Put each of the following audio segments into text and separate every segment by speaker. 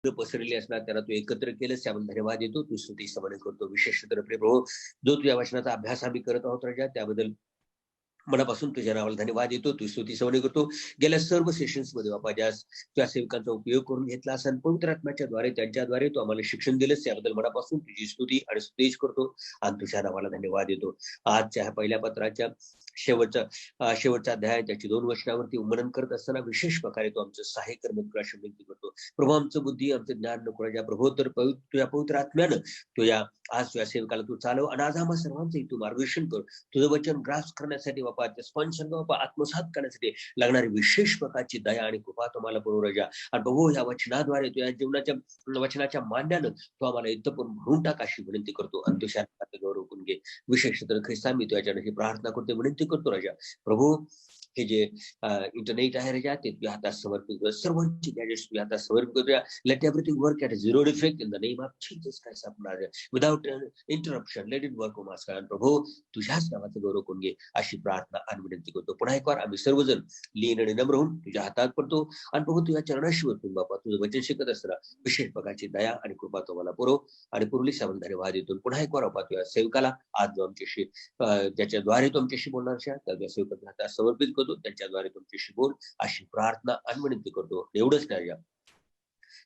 Speaker 1: पसरलेली असणार त्याला तू एकत्र केलंस, त्याबद्दल धन्यवाद देतो. तू स्तुती समर्पण करतो. विशेष तर प्रभू, जो तुझ्या वचनाचा अभ्यास आम्ही करत आहोत राजा, त्याबद्दल मनापासून तुझ्या नावाला धन्यवाद देतो. तू स्तुती समर्पण करतो. गेल्या सर्व सेशन्स मध्ये बाबा ज्या तुझ्या सेवकांचा उपयोग करून घेतला असेल, पवित्र आत्म्याच्या द्वारे त्यांच्याद्वारे तू आम्हाला शिक्षण दिलंस, त्याबद्दल मनापासून तुझी स्तुती आणि स्तुती करतो आणि तुझ्या नावाला धन्यवाद देतो. आजच्या ह्या पहिल्या पत्राच्या शेवटचा अध्याय त्याची 2 वचनावरती उमरण करत असताना विशेष प्रकारे तो आमचं सहाय्य करणं तुला विनंती करतो. प्रभू, आमचं बुद्धी आमचं ज्ञान नको राजा प्रभू, तर तुझ्या पवित्र आत्म्यानं तुझ्या आज तुझ्या सेवकाला तू चालव आणि आज आम्हा सर्वांचंही तू मार्गदर्शन कर. तुझं वचन ग्रास करण्यासाठी बाबा, ते स्पंज बाबा आत्मसात करण्यासाठी लागणारी विशेष प्रकारची दया आणि कृपा तुम्हाला पुरव राजा. आणि प्रभू, या वचनाद्वारे तुझ्या जीवनाच्या वचनाच्या मांड्यानं तो आम्हाला इथं पण भरून टाक अशी विनंती करतो आणि तुझ्या गौरव करून घे. विशेष तर ख्रिस्ता मी तुझ्याच्यानं प्रार्थना करतो, विनंती करतो राजा प्रभू. हे जे इंटरनेट आहे राजा, ते तुझ्या हातात समर्पित कर. सर्वांची गॅजेट्स तुझ्या हातात समर्पित करूया. Let everything work at zero defect in the name of Jesus Christ आपणार without interruption. Let it work on us. कारण प्रभू, तुझ्याच नावाचं गौरव करून घे अशी प्रार्थना आणि विनंती करतो. पुन्हा एक वार आम्ही सर्वजण लीन आणि नम्र होऊन तुझ्या हातात पडतो आणि प्रभू, तुझ्या चरणाशी वरतून बाबा तुझं वचन शिकत असताना विशेष प्रकारची दया आणि कृपा तुम्हाला पुरव आणि पुरली साबंध धन्यवाद देतो. पुन्हा एक वार बाबा तुझ्या सेवकाला आज जो आमच्याशी ज्याच्याद्वारे तो आमच्याशी बोलणार त्या सेवकाच्या हातात समर्पित करतो. त्यांच्याद्वारे तुमच्याशी बोल अशी प्रार्थना आणि विनंती करतो. एवढंच नाही,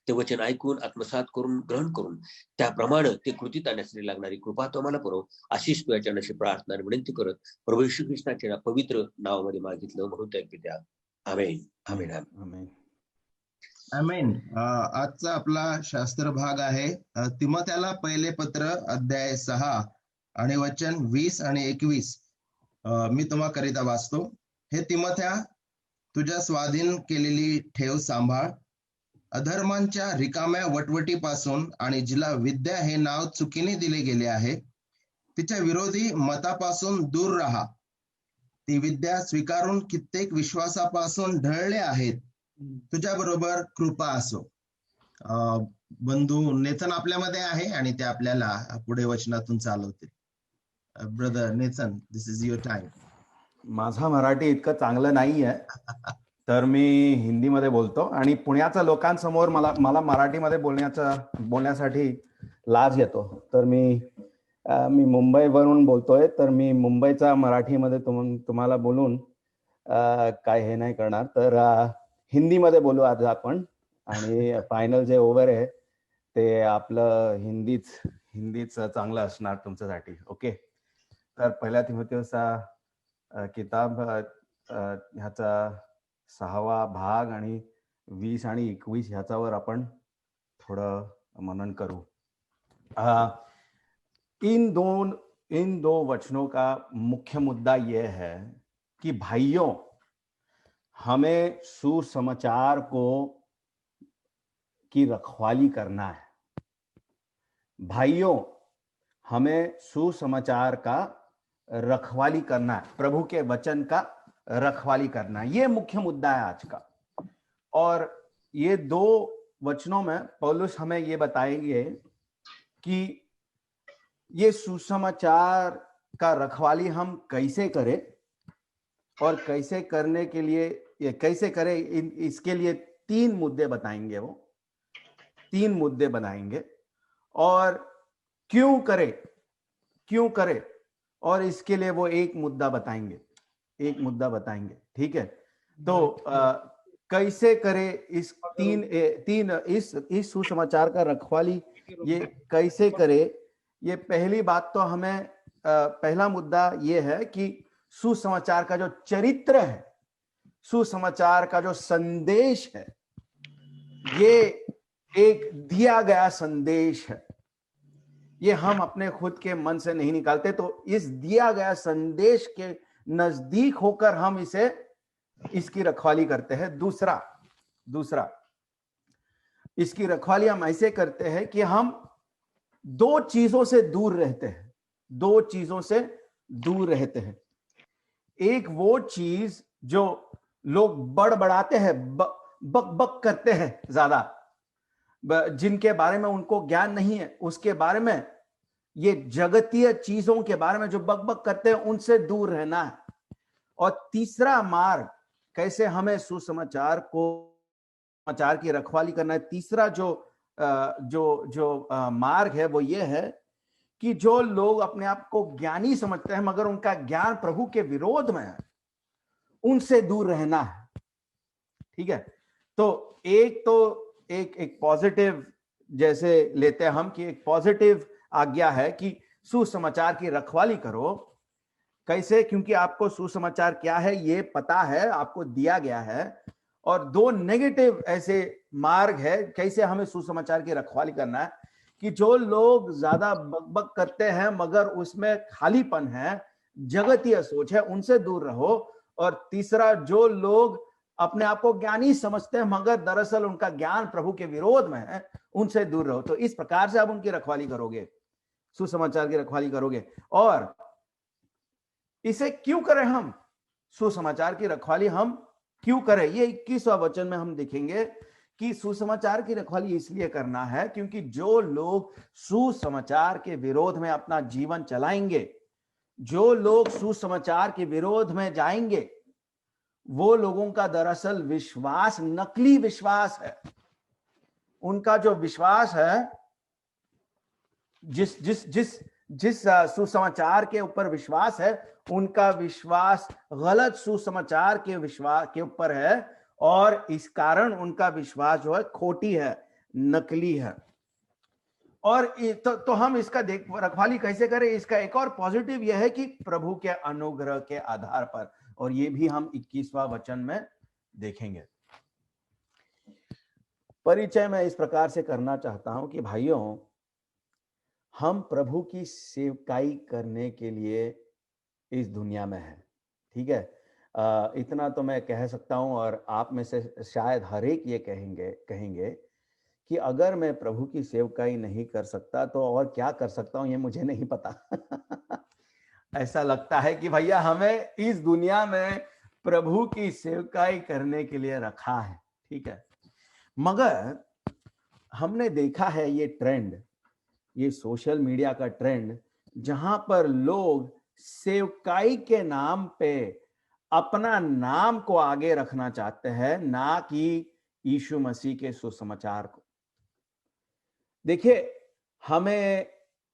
Speaker 1: ते वचन ऐकून आत्मसात करून ग्रहण करून त्याप्रमाणे ते कृतीत आणण्यासाठी लागणारी कृपा तो आम्हाला पुरव अशीच तू याच्याशी प्रार्थना आणि विनंती करत प्रभू येशू ख्रिस्ताच्या पवित्र नावामध्ये मागितलं म्हणून त्या पित्या. आमेन. आमेन.
Speaker 2: आमेन. आमेन. आजचा आपला शास्त्र भाग आहे तिमोथेला पहिले पत्र अध्याय 6 आणि वचन 20 आणि 21. मी तुम्हाकरिता वाचतो. हे तिमोथ्या, तुझ्या स्वाधीन केलेली ठेव सांभाळ. अधर्मांच्या रिकाम्या वटवटीपासून आणि जिला विद्या हे नाव चुकीने दिले गेले आहे, तिच्या विरोधी मतापासून दूर राहा. ती विद्या स्वीकारून कित्येक विश्वासापासून ढळले आहेत. तुझ्या बरोबर कृपा असो. बंधू नेथन आपल्यामध्ये आहे आणि ते आपल्याला पुढे वचनातून चालवतील. Brother Nathan, this is your time.
Speaker 3: माझा मराठी इतकं चांगलं नाही आहे, तर मी हिंदीमध्ये बोलतो आणि पुण्याच्या लोकांसमोर मला मराठीमध्ये बोलण्यासाठी लाज येतो. तर मी मुंबईवरून बोलतोय, तर मी मुंबईचा मराठीमध्ये तुम्हाला बोलून काय हे नाही करणार. तर हिंदीमध्ये बोलू आज आपण. आणि फायनल जे ओव्हर आहे ते आपलं हिंदीच चांगलं असणार तुमच्यासाठी. ओके. तर पहिल्या तिमोथेचा किताब ह्याचा 6वा भाग आणि 20 आणि 21 ह्याच्यावर आपण थोडं मनन करू. इन दो वचनों का मुख्य मुद्दा यह है कि भाइयों, हमें सुसमाचार की रखवाली करना है. भाइयों, हमें सुसमाचार का रखवाली करना है, प्रभु के वचन का रखवाली करना है. ये मुख्य मुद्दा है आज का. और ये 2 वचनों में पौलुस हमें ये बताएंगे कि ये सुसमाचार का रखवाली हम कैसे करें और कैसे करने के लिए कैसे करें. इसके लिए 3 मुद्दे बताएंगे. वो 3 मुद्दे बनाएंगे और क्यों करें और इसके लिए वो एक मुद्दा बताएंगे. ठीक है. तो कैसे करें इस सुसमाचार का रखवाली ये कैसे करे. ये पहली बात तो हमें पहला मुद्दा ये है कि सुसमाचार का जो चरित्र है, सुसमाचार का जो संदेश है, ये एक दिया गया संदेश है. ये हम अपने खुद के मन से नहीं निकालते. तो इस दिया गया संदेश के नजदीक होकर हम इसकी रखवाली करते हैं. दूसरा इसकी रखवाली हम ऐसे करते हैं कि हम 2 चीजों से दूर रहते हैं. एक वो चीज जो लोग बड़बड़ाते हैं, बक करते हैं ज्यादा, जिनके बारे में उनको ज्ञान नहीं है, उसके बारे में, ये जगतीय चीजों के बारे में जो बक करते हैं, उनसे दूर रहना है. और तीसरा मार्ग कैसे हमें सुसमाचार की रखवाली करना है, तीसरा जो मार्ग है वो ये है कि जो लोग अपने आप को ज्ञानी समझते हैं मगर उनका ज्ञान प्रभु के विरोध में है, उनसे दूर रहना है। ठीक है, तो एक पॉजिटिव जैसे लेते हैं हम कि एक पॉजिटिव आज्ञा है कि सुसमाचार की रखवाली करो। कैसे? क्योंकि आपको सुसमाचार क्या है ये पता है, आपको दिया गया है। और दो नेगेटिव ऐसे मार्ग है कैसे हमें सुसमाचार की रखवाली करना है, कि जो लोग ज्यादा बकबक करते हैं मगर उसमें खालीपन है, जगतीय सोच है, उनसे दूर रहो। और तीसरा, जो लोग अपने आप को ज्ञानी समझते हैं मगर दरअसल उनका ज्ञान प्रभु के विरोध में है, उनसे दूर रहो। तो इस प्रकार से आप उनकी रखवाली करोगे, सुसमाचार की रखवाली करोगे। और इसे क्यों करें हम? सुसमाचार की रखवाली हम क्यों करें? ये 21वां वचन में हम देखेंगे कि सुसमाचार की रखवाली इसलिए करना है क्योंकि जो लोग सुसमाचार के विरोध में अपना जीवन चलाएंगे, जो लोग सुसमाचार के विरोध में जाएंगे, वो लोगों का दरअसल विश्वास नकली विश्वास है। उनका जो विश्वास है, जिस सुसमाचार के ऊपर विश्वास है, उनका विश्वास गलत सुसमाचार के विश्वास के ऊपर है। और इस कारण उनका विश्वास जो है खोटी है, नकली है। और तो हम इसका रखवाली कैसे करें? इसका एक और पॉजिटिव यह है कि प्रभु के अनुग्रह के आधार पर, और ये भी हम 21वां वचन में देखेंगे। परिचय मैं इस प्रकार से करना चाहता हूं कि भाइयों, हम प्रभु की सेवकाई करने के लिए इस दुनिया में है। ठीक है, इतना तो मैं कह सकता हूं, और आप में से शायद हर एक ये कहेंगे कि अगर मैं प्रभु की सेवकाई नहीं कर सकता तो और क्या कर सकता हूं, ये मुझे नहीं पता। ऐसा लगता है कि भैया हमें इस दुनिया में प्रभु की सेवकाई करने के लिए रखा है। ठीक है, मगर हमने देखा है ये ट्रेंड, ये सोशल मीडिया का ट्रेंड, जहां पर लोग सेवकाई के नाम पे अपना नाम को आगे रखना चाहते हैं, ना कि यीशु मसीह के सुसमाचार को। देखिए,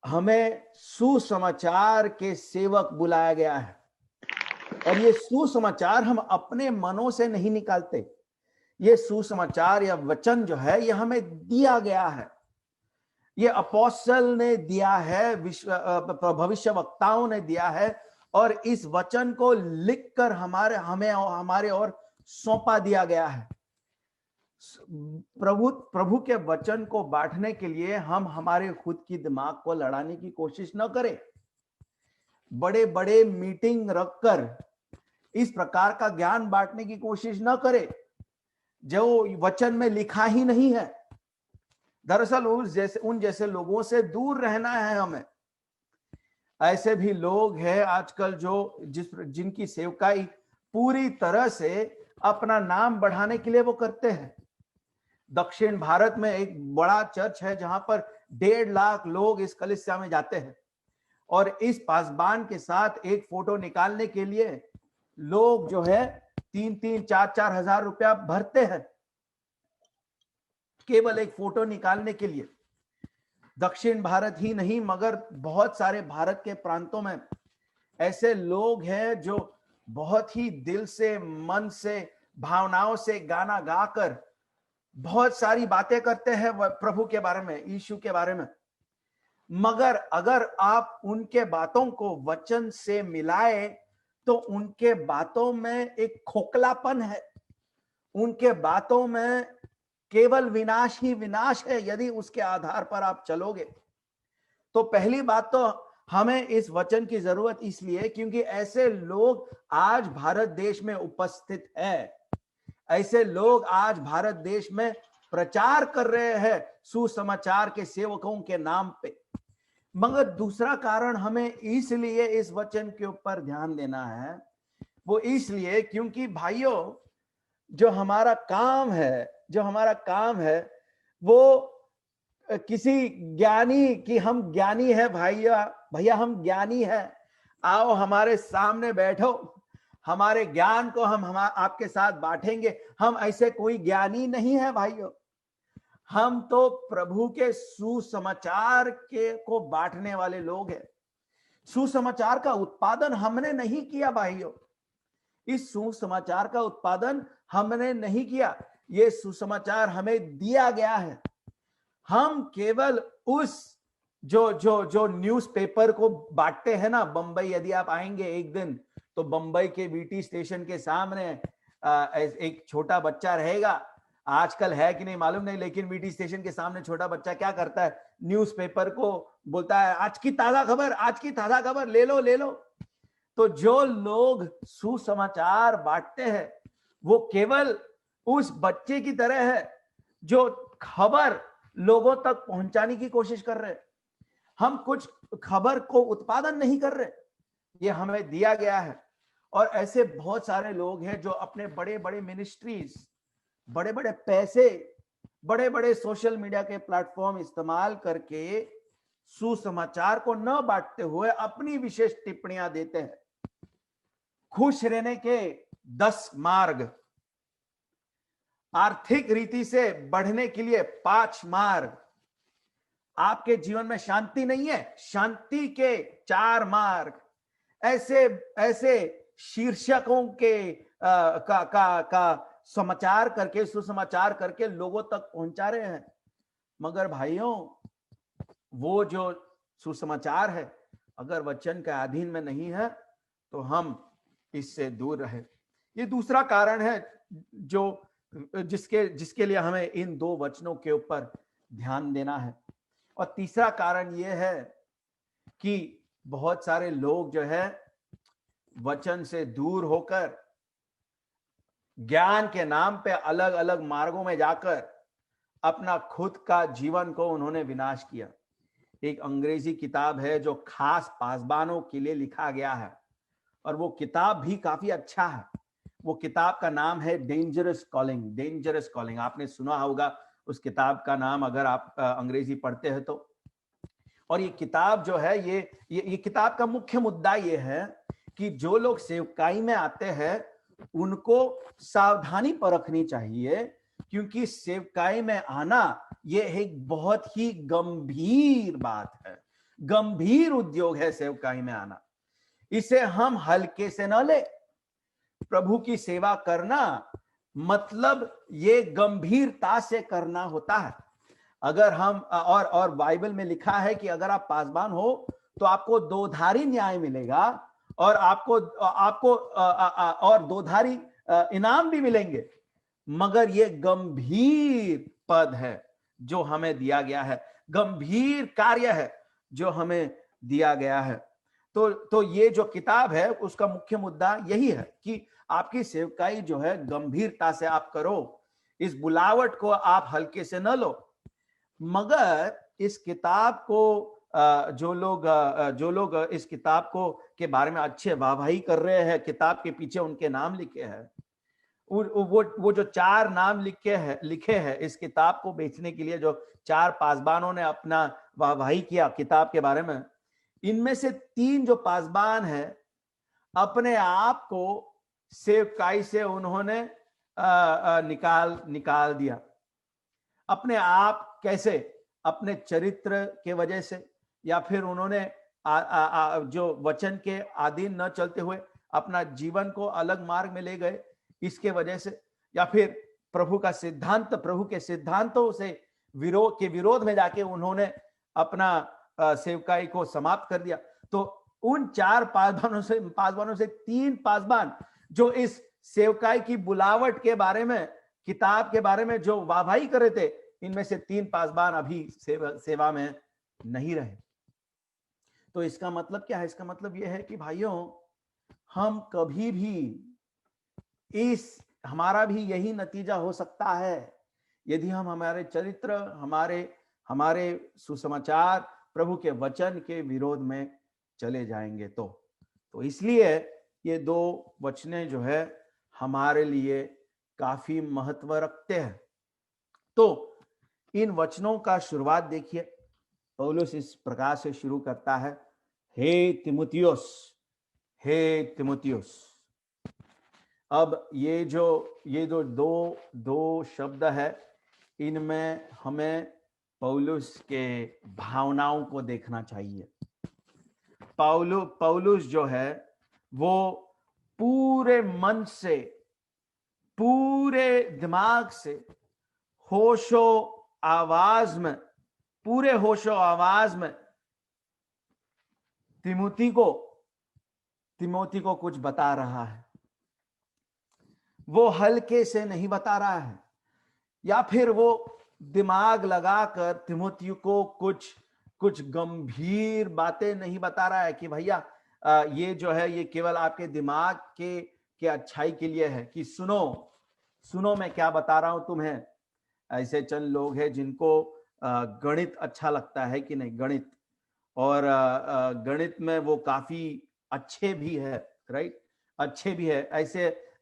Speaker 3: हमें सुसमाचार के सेवक बुलाया गया है, और ये सुसमाचार हम अपने मनों से नहीं निकालते। ये सुसमाचार या वचन जो है, ये हमें दिया गया है, ये अपोस्टल ने दिया है, भविष्य वक्ताओं ने दिया है, और इस वचन को लिखकर हमारे और सौंपा दिया गया है। प्रभु के वचन को बांटने के लिए हम हमारे खुद की दिमाग को लड़ाने की कोशिश न करें। बड़े बड़े मीटिंग रखकर इस प्रकार का ज्ञान बांटने की कोशिश न करें जो वचन में लिखा ही नहीं है। दरअसल उन जैसे लोगों से दूर रहना है हमें। ऐसे भी लोग हैं आजकल जिनकी सेवकाई पूरी तरह से अपना नाम बढ़ाने के लिए वो करते हैं। दक्षिण भारत में एक बड़ा चर्च है जहां पर 1.5 लाख लोग इस कलीसिया में जाते हैं, और इस पासबान के साथ एक फोटो निकालने के लिए लोग जो है 3-3, 4-4 हजार रुपया भरते हैं केवल एक फोटो निकालने के लिए। दक्षिण भारत ही नहीं मगर बहुत सारे भारत के प्रांतों में ऐसे लोग हैं जो बहुत ही दिल से, मन से, भावनाओं से गाना गाकर बहुत सारी बातें करते हैं प्रभु के बारे में, यीशु के बारे में। मगर अगर आप उनके बातों को वचन से मिलाए तो उनके बातों में एक खोखलापन है, उनके बातों में केवल विनाश ही विनाश है। यदि उसके आधार पर आप चलोगे तो पहली बात तो हमें इस वचन की जरूरत इसलिए क्योंकि ऐसे लोग आज भारत देश में उपस्थित है, ऐसे लोग आज भारत देश में प्रचार कर रहे हैं सुसमाचार के सेवकों के नाम पे। मगर दूसरा कारण हमें इसलिए इस वचन के ऊपर ध्यान देना है, वो इसलिए क्योंकि भाइयों जो हमारा काम है वो किसी ज्ञानी कि हम ज्ञानी है भैया हम ज्ञानी है, आओ हमारे सामने बैठो, हमारे ज्ञान को हम आपके साथ बांटेंगे। हम ऐसे कोई ज्ञानी नहीं है भाइयों। हम तो प्रभु के सुसमाचार के को बांटने वाले लोग हैं। सुसमाचार का उत्पादन हमने नहीं किया भाइयों, इस सुसमाचार का उत्पादन हमने नहीं किया, ये सुसमाचार हमें दिया गया है। हम केवल उस जो न्यूज़पेपर को बांटते हैं ना, बंबई यदि आप आएंगे एक दिन तो बंबई के बीटी स्टेशन के सामने एक छोटा बच्चा रहेगा, आजकल है कि नहीं मालूम नहीं, लेकिन बीटी स्टेशन के सामने छोटा बच्चा क्या करता है, न्यूज़पेपर को बोलता है आज की ताजा खबर, आज की ताजा खबर ले लो ले लो। तो जो लोग सुसमाचार बांटते हैं वो केवल उस बच्चे की तरह है जो खबर लोगों तक पहुंचाने की कोशिश कर रहे हैं। हम कुछ खबर को उत्पादन नहीं कर रहे, ये हमें दिया गया है। और ऐसे बहुत सारे लोग हैं जो अपने बड़े बड़े मिनिस्ट्रीज, बड़े बड़े पैसे, बड़े बड़े सोशल मीडिया के प्लेटफॉर्म इस्तेमाल करके सुसमाचार को न बांटते हुए अपनी विशेष टिप्पणियां देते हैं। खुश रहने के 10 मार्ग, आर्थिक रीति से बढ़ने के लिए 5 मार्ग, आपके जीवन में शांति नहीं है, शांति के 4 मार्ग, ऐसे ऐसे शीर्षकों के का समाचार करके, सुसमाचार करके लोगों तक पहुंचा रहे हैं। मगर भाइयों, वो जो सुसमाचार है अगर वचन के अधीन में नहीं है तो हम इससे दूर रहे। ये दूसरा कारण है जो जिसके लिए हमें इन 2 वचनों के ऊपर ध्यान देना है। और तीसरा कारण यह है कि बहुत सारे लोग जो है वचन से दूर होकर ज्ञान के नाम पे अलग अलग मार्गों में जाकर अपना खुद का जीवन को उन्होंने विनाश किया। एक अंग्रेजी किताब है जो खास पासबानों के लिए लिखा गया है और वो किताब भी काफी अच्छा है। वो किताब का नाम है डेंजरस कॉलिंग। डेंजरस कॉलिंग आपने सुना होगा उस किताब का नाम, अगर आप अंग्रेजी पढ़ते हैं तो। और ये किताब जो है, ये किताब का मुख्य मुद्दा ये है कि जो लोग सेवकाई में आते हैं उनको सावधानी परखनी चाहिए, क्योंकि सेवकाई में आना ये एक बहुत ही गंभीर बात है, गंभीर उद्योग है सेवकाई में आना। इसे हम हल्के से न ले। प्रभु की सेवा करना मतलब ये गंभीरता से करना होता है। अगर हम और बाइबल में लिखा है कि अगर आप पासबान हो तो आपको 2धारी न्याय मिलेगा और आपको और 2धारी इनाम भी मिलेंगे। मगर ये गंभीर पद है जो हमें दिया गया है, गंभीर कार्य है जो हमें दिया गया है। तो ये जो किताब है उसका मुख्य मुद्दा यही है कि आपकी सेवकाई जो है गंभीरता से आप करो, इस बुलावट को आप हल्के से न लो। मगर इस किताब को जो लोग इस किताब को के बारे में अच्छे वाहवाही कर रहे हैं, किताब के पीछे उनके नाम लिखे हैं, वो जो 4 नाम लिखे हैं इस किताब को बेचने के लिए, जो 4 पासबानों ने अपना वाहवाही किया किताब के बारे में, इनमें से 3 जो पासबान है अपने आप को सेवकाई से उन्होंने निकाल दिया। अपने आप कैसे? अपने चरित्र के वजह से, या फिर उन्होंने जो वचन के अधीन न चलते हुए अपना जीवन को अलग मार्ग में ले गए इसके वजह से, या फिर प्रभु के सिद्धांतों से विरोध में जाके उन्होंने अपना सेवकाई को समाप्त कर दिया। तो उन 4 पासबानों से 3 पासबान जो इस सेवकाई की बुलावट के बारे में, किताब के बारे में जो वाहवाही कर रहे थे, इनमें से 3 पासबान अभी सेवा में नहीं रहे। तो इसका मतलब क्या है? इसका मतलब यह है कि भाइयों, हम कभी भी हमारा भी यही नतीजा हो सकता है यदि हम हमारे चरित्र, हमारे सुसमाचार, प्रभु के वचन के विरोध में चले जाएंगे। तो इसलिए ये 2 वचने जो है हमारे लिए काफी महत्व रखते हैं। तो इन वचनों का शुरुआत देखिए, पौलुस इस प्रकार से शुरू करता है, हे तिमुथियुस। अब ये जो 2 शब्द है, इनमें हमें पौलुस के भावनाओं को देखना चाहिए। पौलुस जो है वो पूरे मन से, पूरे दिमाग से, होशो आवाज में, पूरे होशो आवाज में तिमोथी को कुछ बता रहा है। वो हल्के से नहीं बता रहा है, या फिर वो दिमाग लगाकर तिमोथी को कुछ गंभीर बातें नहीं बता रहा है कि भैया ये जो है ये केवल आपके दिमाग के अच्छाई के लिए है, कि सुनो मैं क्या बता रहा हूं तुम्हें। ऐसे चंद लोग हैं जिनको गणित अच्छा लगता है कि नहीं, गणित, और गणित में वो काफी अच्छे भी है, राइट, अच्छे भी है।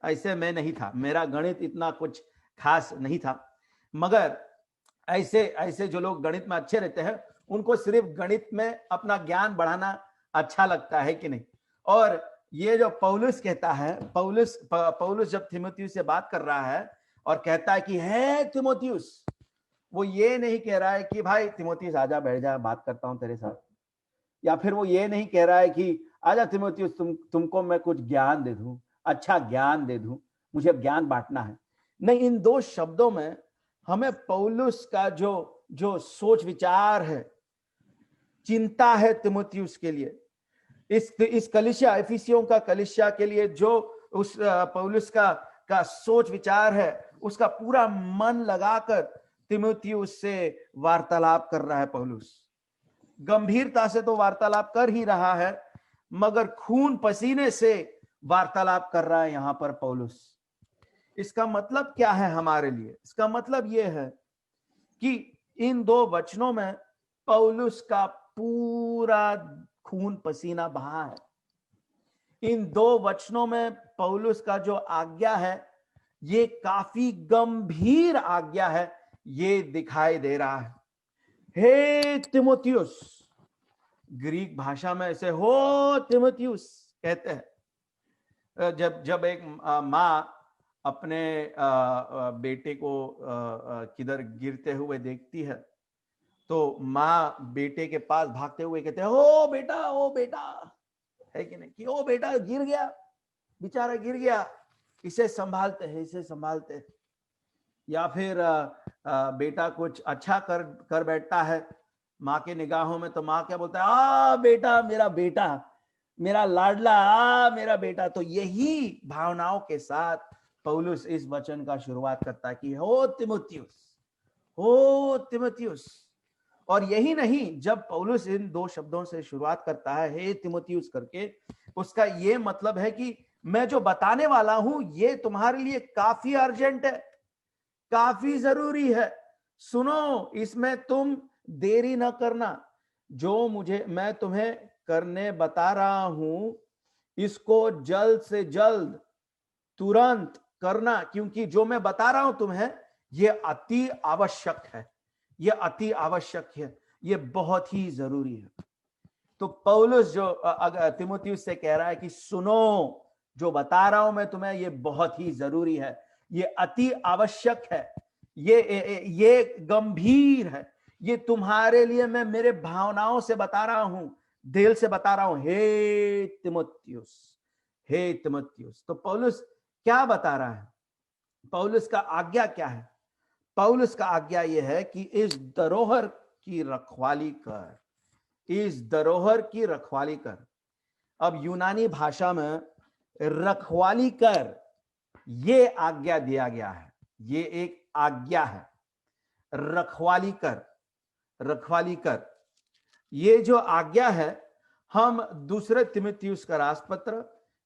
Speaker 3: ऐसे मैं नहीं था, मेरा गणित इतना कुछ खास नहीं था, मगर ऐसे जो लोग गणित में अच्छे रहते हैं उनको सिर्फ गणित में अपना ज्ञान बढ़ाना अच्छा लगता है कि नहीं। और ये जो पौलुस कहता है, पौलुस जब तिमोथियुस से बात कर रहा है और कहता है कि हे तिमोथियुस, वो ये नहीं कह रहा है कि भाई तिमोथियुस आजा बैठ जा, बात करता हूं तेरे साथ, या फिर वो ये नहीं कह रहा है कि आजा तिमोथियुस तुमको मैं कुछ ज्ञान दे दूं, अच्छा ज्ञान दे दूं, मुझे ज्ञान बांटना है। नहीं, इन दो शब्दों में हमें पौलुस का जो सोच विचार है, चिंता है तिमोथियुस के लिए, इस कलीसिया, इफिसियों का कलीसिया के लिए जो उस पौलुस का सोच विचार है, उसका पूरा मन लगाकर तिमोथियुस से वार्तालाप कर रहा है पौलुस। गंभीरता से तो वार्तालाप कर ही रहा है, मगर खून पसीने से वार्तालाप कर रहा है यहां पर पौलुस। इसका मतलब क्या है हमारे लिए? इसका मतलब यह है कि इन दो वचनों में पौलुस का पूरा खून पसीना बहा है। इन दो वचनों में पौलुस का जो आज्ञा है, ये काफी गंभीर आज्ञा है, ये दिखाई दे रहा है। हे तिमोथियुस, ग्रीक भाषा में ऐसे हो तिमोथियुस कहते हैं। जब एक माँ अपने बेटे को किधर गिरते हुए देखती है, तो माँ बेटे के पास भागते हुए कहते हैं ओ बेटा, है कि नहीं, कि ओ बेटा गिर गया, बेचारा गिर गया, इसे संभालते हैं। या फिर बेटा कुछ अच्छा कर बैठता है माँ के निगाहों में, तो माँ क्या बोलता है, बेटा, मेरा लाडला, मेरा बेटा। तो यही भावनाओं के साथ पौलुस इस वचन का शुरुआत करता है कि हो तिमोथियुस। और यही नहीं, जब पौलुस इन दो शब्दों से शुरुआत करता है, हे तिमोथियुस करके, उसका ये मतलब है कि मैं जो बताने वाला हूं ये तुम्हारे लिए काफी अर्जेंट है, काफी जरूरी है। सुनो, इसमें तुम देरी न करना। जो मैं तुम्हें करने बता रहा हूं, इसको जल्द से जल्द, तुरंत करना, क्योंकि जो मैं बता रहा हूं तुम्हें, ये अति आवश्यक है, ये बहुत ही जरूरी है। तो पौलुस जो तिमोथियुस से कह रहा है कि सुनो, जो बता रहा हूं मैं तुम्हें, ये बहुत ही जरूरी है, ये अति आवश्यक है, ये गंभीर है, ये तुम्हारे लिए मैं मेरे भावनाओं से बता रहा हूं, दिल से बता रहा हूं। हे तिमोथियुस। तो पौलुस क्या बता रहा है? पौलुस का आज्ञा क्या है? पौलुस का आज्ञा यह है कि इस धरोहर की रखवाली कर। अब यूनानी भाषा में रखवाली कर, ये आज्ञा दिया गया है, ये एक आज्ञा है, रखवाली कर। ये जो आज्ञा है, हम दूसरे तिमोथियुस का राष्ट्र पत्र,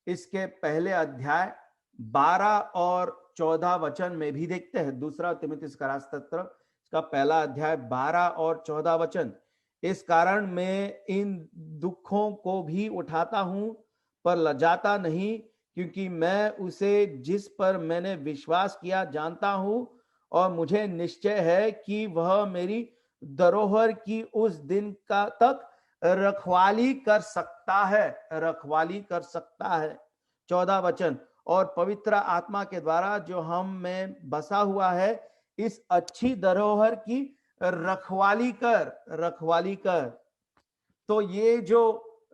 Speaker 3: इसके पहले अध्याय 12 और 14 वचन में भी देखते हैं। दूसरा तिमोथियुस का राष्ट्र पत्र, इसका पहला अध्याय 12 और 14 वचन। इस कारण मैं इन दुखों को भी उठाता हूं, पर लजाता नहीं, क्योंकि मैं उसे जिस पर मैंने विश्वास किया जानता हूं, और मुझे निश्चय है कि वह मेरी धरोहर की उस दिन का तक रखवाली कर सकता है। 14 वचन, और पवित्र आत्मा के द्वारा जो हम में बसा हुआ है, इस अच्छी धरोहर की रखवाली कर। तो ये जो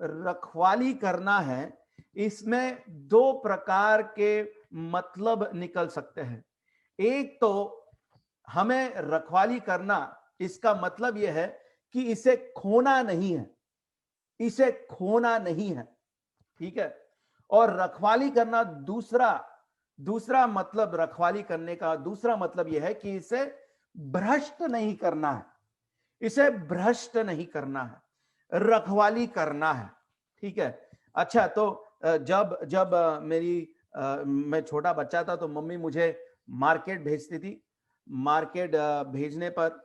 Speaker 3: रखवाली करना है, इसमें दो प्रकार के मतलब निकल सकते हैं। एक तो हमें रखवाली करना, इसका मतलब यह है कि इसे खोना नहीं है, इसे खोना नहीं है, ठीक है। और रखवाली करना दूसरा मतलब, रखवाली करने का दूसरा मतलब यह है कि इसे भ्रष्ट नहीं करना है, इसे भ्रष्ट नहीं करना है, रखवाली करना है, ठीक है। अच्छा, तो जब जब मैं छोटा बच्चा था तो मम्मी मुझे मार्केट भेजती थी। मार्केट भेजने पर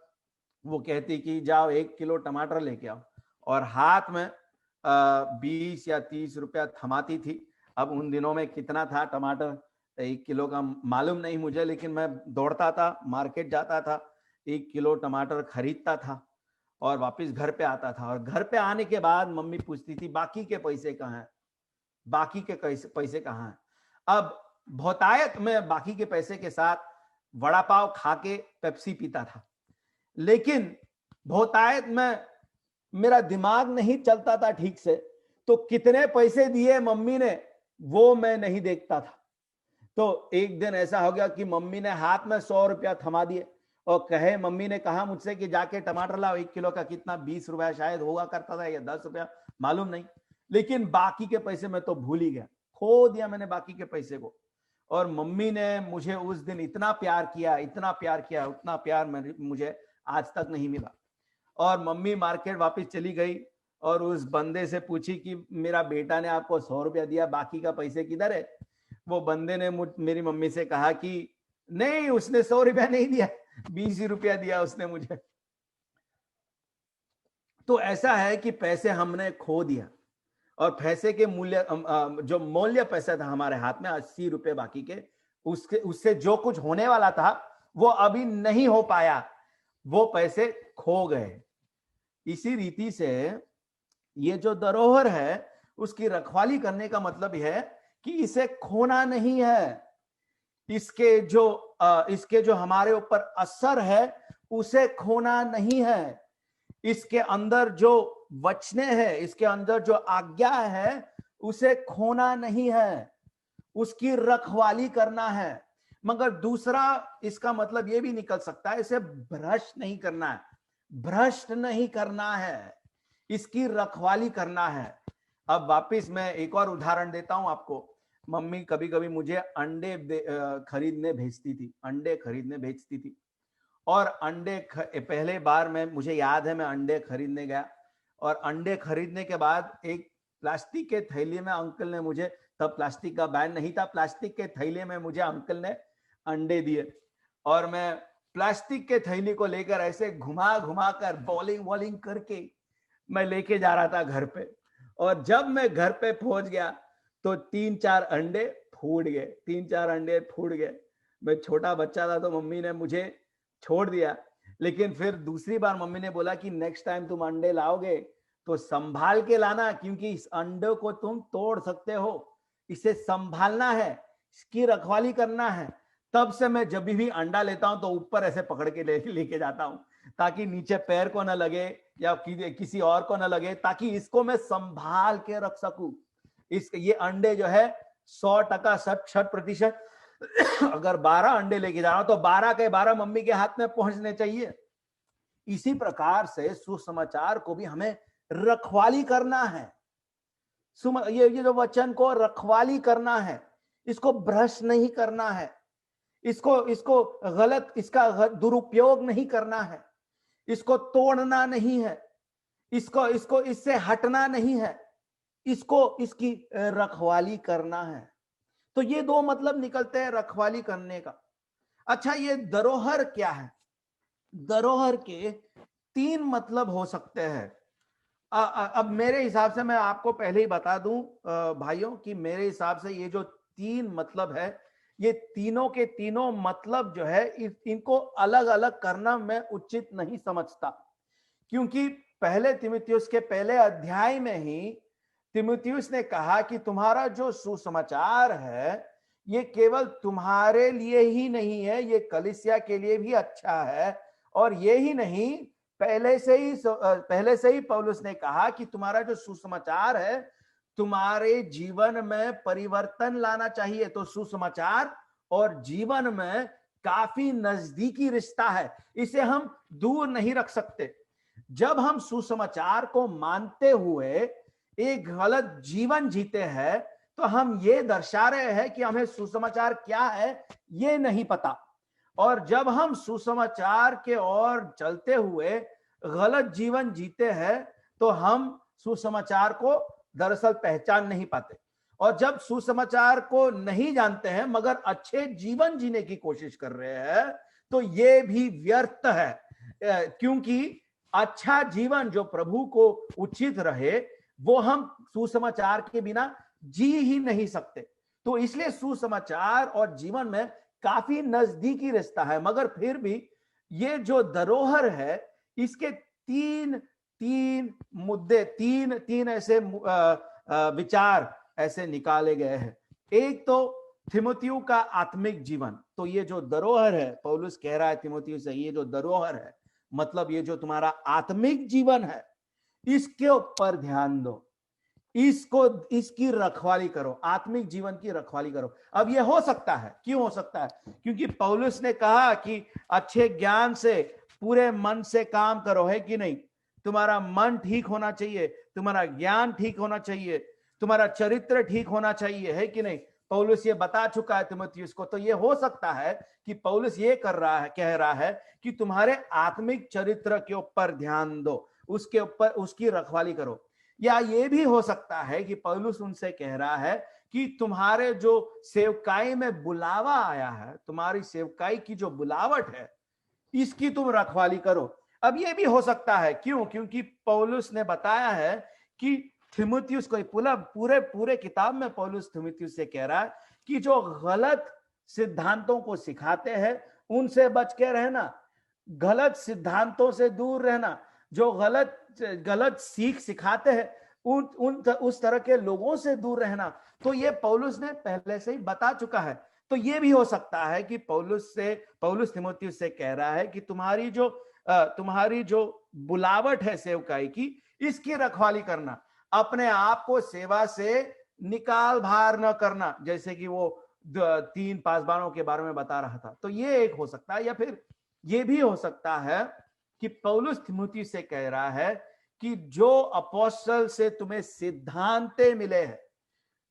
Speaker 3: वो कहती कि जाओ 1 किलो टमाटर लेके आओ, और हाथ में 20 या 30 रुपया थमाती थी। अब उन दिनों में कितना था टमाटर 1 किलो का मालूम नहीं मुझे, लेकिन मैं दौड़ता था, मार्केट जाता था, 1 किलो टमाटर खरीदता था और वापस घर पे आता था। और घर पे आने के बाद मम्मी पूछती थी बाकी के पैसे कहाँ हैं, बाकी के पैसे कहाँ हैं। अब बहुतायत में बाकी के पैसे के साथ वड़ा पाव खा के पेप्सी पीता था, लेकिन बहुतायत में मेरा दिमाग नहीं चलता था ठीक से, तो कितने पैसे दिए मम्मी ने वो मैं नहीं देखता था। तो एक दिन ऐसा हो गया कि मम्मी ने हाथ में 100 रुपया थमा दिए और मम्मी ने कहा मुझसे कि जाके टमाटर लाओ, 1 किलो का कितना 20 रुपया शायद होगा करता था, या 10 रुपया, मालूम नहीं। लेकिन बाकी के पैसे मैं तो भूल ही गया, खो दिया मैंने बाकी के पैसे को। और मम्मी ने मुझे उस दिन इतना प्यार किया, उतना प्यार मुझे आज तक नहीं मिला। और मम्मी मार्केट वापस चली गई और उस बंदे से पूछी कि मेरा बेटा ने आपको 100 रुपया दिया, बाकी का पैसे किधर है। वो बंदे ने मेरी मम्मी से कहा कि नहीं, उसने 100 रुपया नहीं दिया, 20 रुपया दिया उसने मुझे। तो ऐसा है कि पैसे हमने खो दिया, और पैसे के मूल्य, जो मूल्य पैसा था हमारे हाथ में 80 रुपए बाकी के, उससे जो कुछ होने वाला था वो अभी नहीं हो पाया, वो पैसे खो गए। इसी रीति से ये जो धरोहर है उसकी रखवाली करने का मतलब यह है कि इसे खोना नहीं है, इसके जो हमारे ऊपर असर है उसे खोना नहीं है, इसके अंदर जो वचने हैं, इसके अंदर जो आज्ञा है उसे खोना नहीं है, उसकी रखवाली करना है। मगर दूसरा इसका मतलब यह भी निकल सकता है, इसे भ्रष्ट नहीं करना है, भ्रष्ट नहीं करना है, इसकी रखवाली करना है। अब वापिस मैं एक और उदाहरण देता हूं आपको। मम्मी कभी कभी मुझे अंडे खरीदने भेजती थी, और पहले बार मुझे याद है मैं अंडे खरीदने गया, और अंडे खरीदने के बाद एक प्लास्टिक के थैली में अंकल ने मुझे, तब प्लास्टिक का बैन नहीं था, प्लास्टिक के थैले में मुझे अंकल ने अंडे दिए, और मैं प्लास्टिक के थैली को लेकर ऐसे घुमा घुमा कर बॉलिंग करके मैं लेके जा रहा था घर पे। और जब मैं घर पे पहुंच गया तो 3-4 अंडे फूट गए। मैं छोटा बच्चा था तो मम्मी ने मुझे छोड़ दिया, लेकिन फिर दूसरी बार मम्मी ने बोला कि नेक्स्ट टाइम तुम अंडे लाओगे तो संभाल के लाना, क्योंकि इस अंडे को तुम तोड़ सकते हो, इसे संभालना है, इसकी रखवाली करना है। तब से मैं जब भी अंडा लेता हूं तो ऊपर ऐसे पकड़ के लेके जाता हूं, ताकि नीचे पैर को ना लगे या किसी और को ना लगे, ताकि इसको मैं संभाल के रख सकूं। ये अंडे जो है 100%, 60%, अगर 12 अंडे लेके जा रहा हूं तो 12 के 12 मम्मी के हाथ में पहुंचने चाहिए। इसी प्रकार से सुसमाचार को भी हमें रखवाली करना है। ये जो वचन को रखवाली करना है, इसको भ्रष्ट नहीं करना है, इसको गलत, इसका दुरुपयोग नहीं करना है, इसको तोड़ना नहीं है, इसको इससे हटना नहीं है, इसकी रखवाली करना है। तो ये दो मतलब निकलते हैं रखवाली करने का। अच्छा, ये धरोहर क्या है? धरोहर के 3 मतलब हो सकते हैं। अब मेरे हिसाब से मैं आपको पहले ही बता दूं भाइयों कि मेरे हिसाब से ये जो 3 मतलब है, ये तीनों के तीनों मतलब जो है इनको अलग अलग करना मैं उचित नहीं समझता, क्योंकि पहले तीमुथियुस के पहले अध्याय में ही तीमुथियुस ने कहा कि तुम्हारा जो सुसमाचार है ये केवल तुम्हारे लिए ही नहीं है, ये कलीसिया के लिए भी अच्छा है। और ये ही नहीं, पहले से ही पौलुस ने कहा कि तुम्हारा जो सुसमाचार है तुम्हारे जीवन में परिवर्तन लाना चाहिए। तो सुसमाचार और जीवन में काफी नजदीकी रिश्ता है, इसे हम दूर नहीं रख सकते। जब हम सुसमाचार को मानते हुए एक गलत जीवन जीते हैं तो हम ये दर्शा रहे हैं कि हमें सुसमाचार क्या है ये नहीं पता। और जब हम सुसमाचार के ओर चलते हुए गलत जीवन जीते हैं तो हम सुसमाचार को दरअसल पहचान नहीं पाते। और जब सुसमाचार को नहीं जानते हैं मगर अच्छे जीवन जीने की कोशिश कर रहे हैं तो ये भी व्यर्थ है, क्योंकि अच्छा जीवन जो प्रभु को उचित रहे वो हम सुसमाचार के बिना जी ही नहीं सकते। तो इसलिए सुसमाचार और जीवन में काफी नजदीकी रिश्ता है। मगर फिर भी ये जो धरोहर है इसके तीन मुद्दे, तीन ऐसे विचार ऐसे निकाले गए हैं। एक तो थिमोथियु का आत्मिक जीवन। तो ये जो धरोहर है, पौलुस कह रहा है थिमोथियु से, ये जो धरोहर है मतलब ये जो तुम्हारा आत्मिक जीवन है इसके ऊपर ध्यान दो, इसकी रखवाली करो, आत्मिक जीवन की रखवाली करो। अब ये हो सकता है, क्यों हो सकता है? क्योंकि पौलुस ने कहा कि अच्छे ज्ञान से पूरे मन से काम करो, है कि नहीं? तुम्हारा मन ठीक होना चाहिए, तुम्हारा ज्ञान ठीक होना चाहिए, तुम्हारा चरित्र ठीक होना चाहिए, है कि नहीं? पौलुस ये बता चुका है तीमुथियुस को। तो ये हो सकता है कि पौलुस ये कह रहा है कि तुम्हारे आत्मिक चरित्र के ऊपर ध्यान दो, उसके ऊपर उसकी रखवाली करो। या ये भी हो सकता है कि पौलुस उनसे कह रहा है कि तुम्हारे जो सेवकाई में बुलावा आया है, तुम्हारी सेवकाई की जो बुलावट है इसकी तुम रखवाली करो। अब ये भी हो सकता है, क्यों? क्योंकि पौलुस ने बताया है कि थिमुथियुस को, पूरे किताब में पौलुस थिमुथियुस से कह रहा है कि जो गलत सिद्धांतों को सिखाते हैं उनसे बच के रहना, गलत सिद्धांतों से दूर रहना, जो गलत सीख सिखाते हैं उस तरह के लोगों से दूर रहना। तो ये पौलुस ने पहले से ही बता चुका है। तो ये भी हो सकता है कि पौलुस थिमुथियुस से कह रहा है कि तुम्हारी जो बुलावट है सेवकाई की, इसकी रखवाली करना, अपने आप को सेवा से निकाल बाहर न करना, जैसे कि वो 3 पासबानों के बारे में बता रहा था। तो ये एक हो सकता है। या फिर ये भी हो सकता है कि पौलुस थिमुथियुस से कह रहा है कि जो अपोस्टल से तुम्हें सिद्धांते मिले हैं,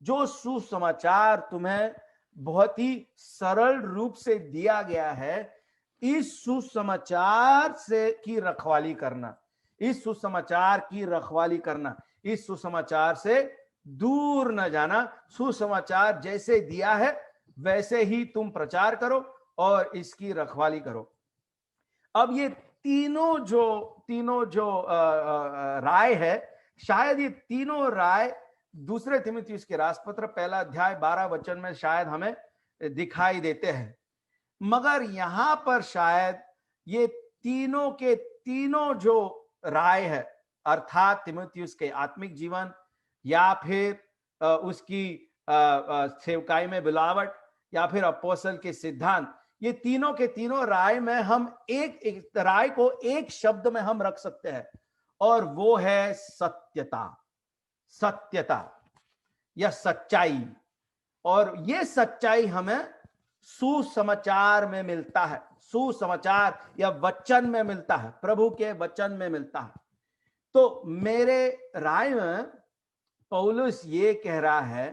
Speaker 3: जो सुसमाचार तुम्हें बहुत ही सरल रूप से दिया गया है, इस सुसमाचार से की रखवाली करना, इस सुसमाचार की रखवाली करना, इस सुसमाचार से दूर न जाना। सुसमाचार जैसे दिया है वैसे ही तुम प्रचार करो और इसकी रखवाली करो। अब ये तीनों जो राय है, शायद ये तीनों राय दूसरे थिमुथियुस के रासपत्र 1 अध्याय 12 वचन में शायद हमें दिखाई देते हैं। मगर यहां पर शायद ये तीनों के तीनों जो राय है, अर्थात थिमुथियुस के आत्मिक जीवन या फिर उसकी सेवकाई में बुलावट या फिर अपोस्तल के सिद्धांत, ये तीनों के तीनों राय में हम एक राय को एक शब्द में हम रख सकते हैं और वो है सत्यता या सच्चाई। और ये सच्चाई हमें सुसमाचार में मिलता है, सुसमाचार या वचन में मिलता है, प्रभु के वचन में मिलता है। तो मेरे राय में पौलुस ये कह रहा है